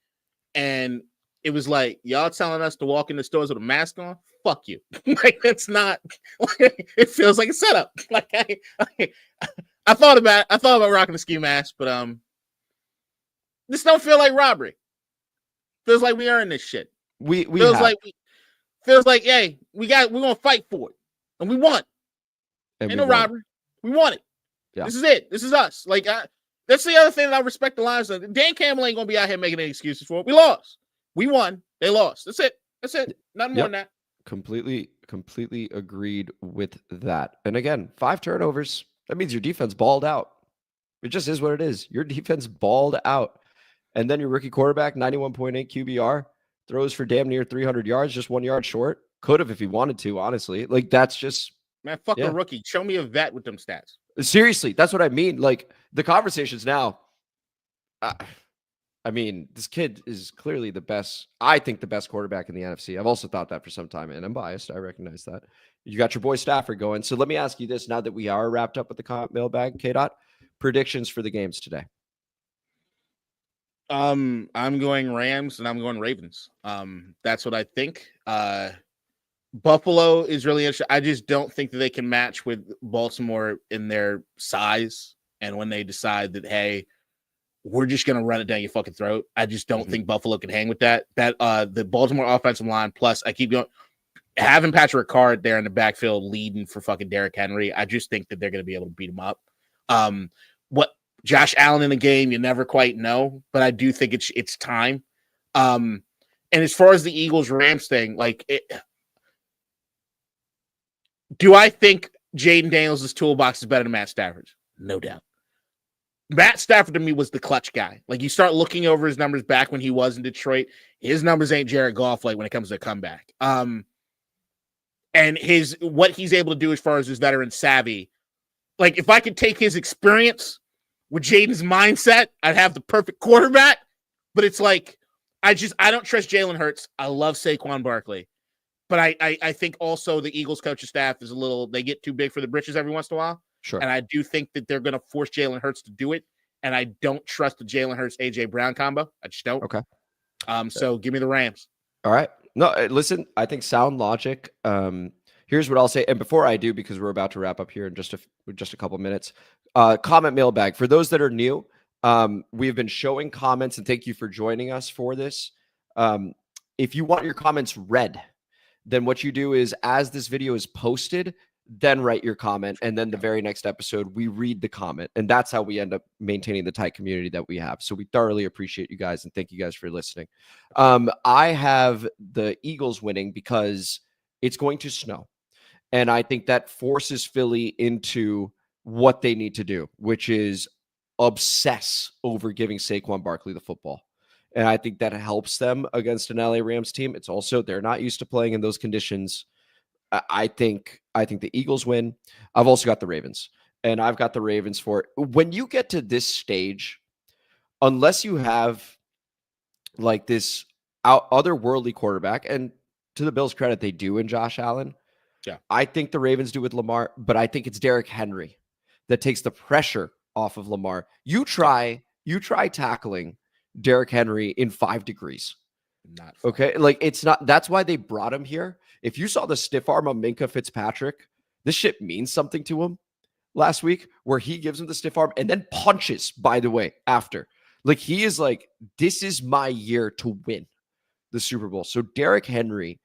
and it was like y'all telling us to walk in the stores with a mask on. fuck you. Like, that's not. It feels like a setup. Like I thought about rocking a ski mask, but this don't feel like robbery. Feels like we earned this shit. We feels like, hey, we're gonna fight for it, and we won. and Ain't we no won. robbery. We won it. Yeah. This is it. This is us. Like, that's the other thing that I respect the Lions. Dan Campbell ain't gonna be out here making any excuses for it. We lost. We won. They lost. That's it. That's it. Nothing more than that. Completely agreed with that. And again, 5 turnovers. That means your defense balled out. It just is what it is. Your defense balled out. And then your rookie quarterback, 91.8 QBR, throws for damn near 300 yards, just 1 yard short. Could have if he wanted to, honestly. Like, that's just... Man, fuck a rookie. Show me a vet with them stats. Seriously, that's what I mean. Like, the conversations now... I mean, this kid is clearly the best. I think the best quarterback in the NFC. I've also thought that for some time, and I'm biased. I recognize that. You got your boy Stafford going. So let me ask you this: now that we are wrapped up with the comment mailbag, K-Dot, predictions for the games today. I'm going Rams and I'm going Ravens. That's what I think. Buffalo is really interesting. I just don't think that they can match with Baltimore in their size, and when they decide that, hey, we're just going to run it down your fucking throat. I just don't think Buffalo can hang with that. The Baltimore offensive line, plus I keep going, having Patrick Ricard there in the backfield leading for fucking Derrick Henry, I just think that they're going to be able to beat him up. What Josh Allen in the game, you never quite know, but I do think it's time. And as far as the Eagles-Rams thing, do I think Jayden Daniels' toolbox is better than Matt Stafford's? No doubt. Matt Stafford to me was the clutch guy. Like, you start looking over his numbers back when he was in Detroit, his numbers ain't Jared Goff like when it comes to a comeback. And what he's able to do as far as his veteran savvy, like, if I could take his experience with Jaden's mindset, I'd have the perfect quarterback. But it's like, I don't trust Jalen Hurts. I love Saquon Barkley. But I think also the Eagles coaching staff is they get too big for the britches every once in a while. Sure. And I do think that they're going to force Jalen Hurts to do it. And I don't trust the Jalen Hurts AJ Brown combo. I just don't. Okay. So give me the Rams. All right. No, listen, I think sound logic. Here's what I'll say. And before I do, because we're about to wrap up here in just a couple minutes, comment mailbag. For those that are new, we have been showing comments, and thank you for joining us for this. If you want your comments read, then what you do is, as this video is posted, then write your comment, and then the very next episode we read the comment, and that's how we end up maintaining the tight community that we have. So we thoroughly appreciate you guys, and thank you guys for listening. I have the Eagles winning because it's going to snow, and I think that forces Philly into what they need to do, which is obsess over giving Saquon Barkley the football. And I think that helps them against an LA Rams team. It's also, they're not used to playing in those conditions. I think the Eagles win. I've also got the Ravens, and I've got the Ravens for when you get to this stage, unless you have like this otherworldly quarterback, and to the Bills' credit, they do in Josh Allen. Yeah. I think the Ravens do with Lamar, but I think it's Derrick Henry that takes the pressure off of Lamar. You try tackling Derrick Henry in 5 degrees. Not fun. Okay. Like, it's not, that's why they brought him here. If you saw the stiff arm of Minkah Fitzpatrick, this shit means something to him last week, where he gives him the stiff arm and then punches, by the way, after. Like, he is like, this is my year to win the Super Bowl. So Derrick Henry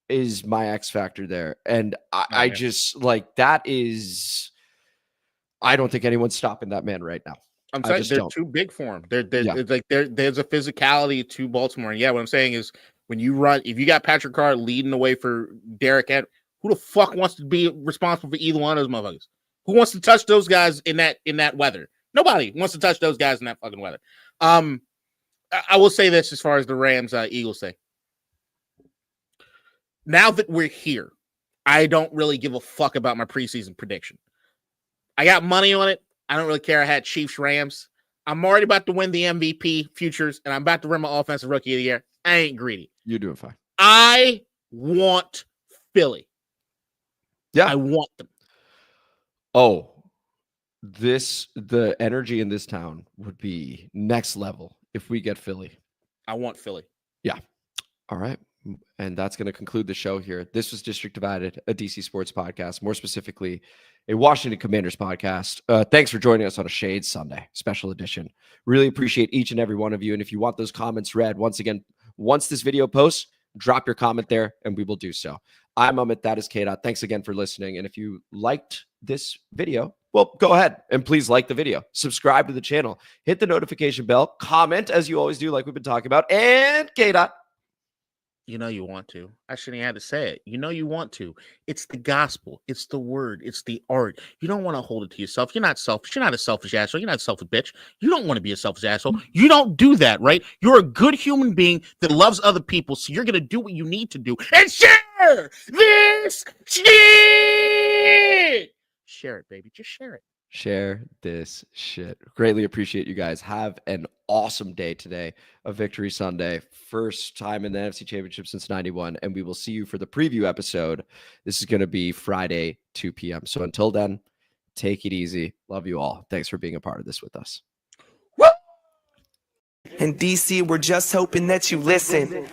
is my X factor there. And I just like, that is, I don't think anyone's stopping that man right now. I'm saying they're too big for him. It's like there's a physicality to Baltimore. And yeah, what I'm saying is, when you run, if you got Patrick Carr leading the way for Derrick Henry, who the fuck wants to be responsible for either one of those motherfuckers? Who wants to touch those guys in that weather? Nobody wants to touch those guys in that fucking weather. I will say this as far as the Rams Eagles thing. Now that we're here, I don't really give a fuck about my preseason prediction. I got money on it. I don't really care. I had Chiefs, Rams. I'm already about to win the MVP futures, and I'm about to win my offensive rookie of the year. I ain't greedy. You're doing fine. I want Philly. Yeah. I want them. Oh, the energy in this town would be next level if we get Philly. I want Philly. Yeah. All right. And that's going to conclude the show here. This was District Divided, a DC sports podcast, more specifically, a Washington Commanders podcast. Thanks for joining us on a Shades Sunday special edition. Really appreciate each and every one of you. And if you want those comments read, once again, once this video posts, drop your comment there and we will do so. I'm Amit. That is K-Dot. Thanks again for listening. And if you liked this video, well, go ahead and please like the video, subscribe to the channel, hit the notification bell, comment as you always do, like we've been talking about, and K-Dot. You know you want to. I shouldn't have had to say it. You know you want to. It's the gospel. It's the word. It's the art. You don't want to hold it to yourself. You're not selfish. You're not a selfish asshole. You're not a selfish bitch. You don't want to be a selfish asshole. You don't do that, right? You're a good human being that loves other people, so you're going to do what you need to do and share this shit. Share it, baby. Just share it. Share this shit. Greatly appreciate you guys. Have an awesome day today, a Victory Sunday. First time in the NFC Championship since 91. And we will see you for the preview episode. This is going to be Friday, 2 p.m. So until then, take it easy. Love you all. Thanks for being a part of this with us. In DC, we're just hoping that you listen.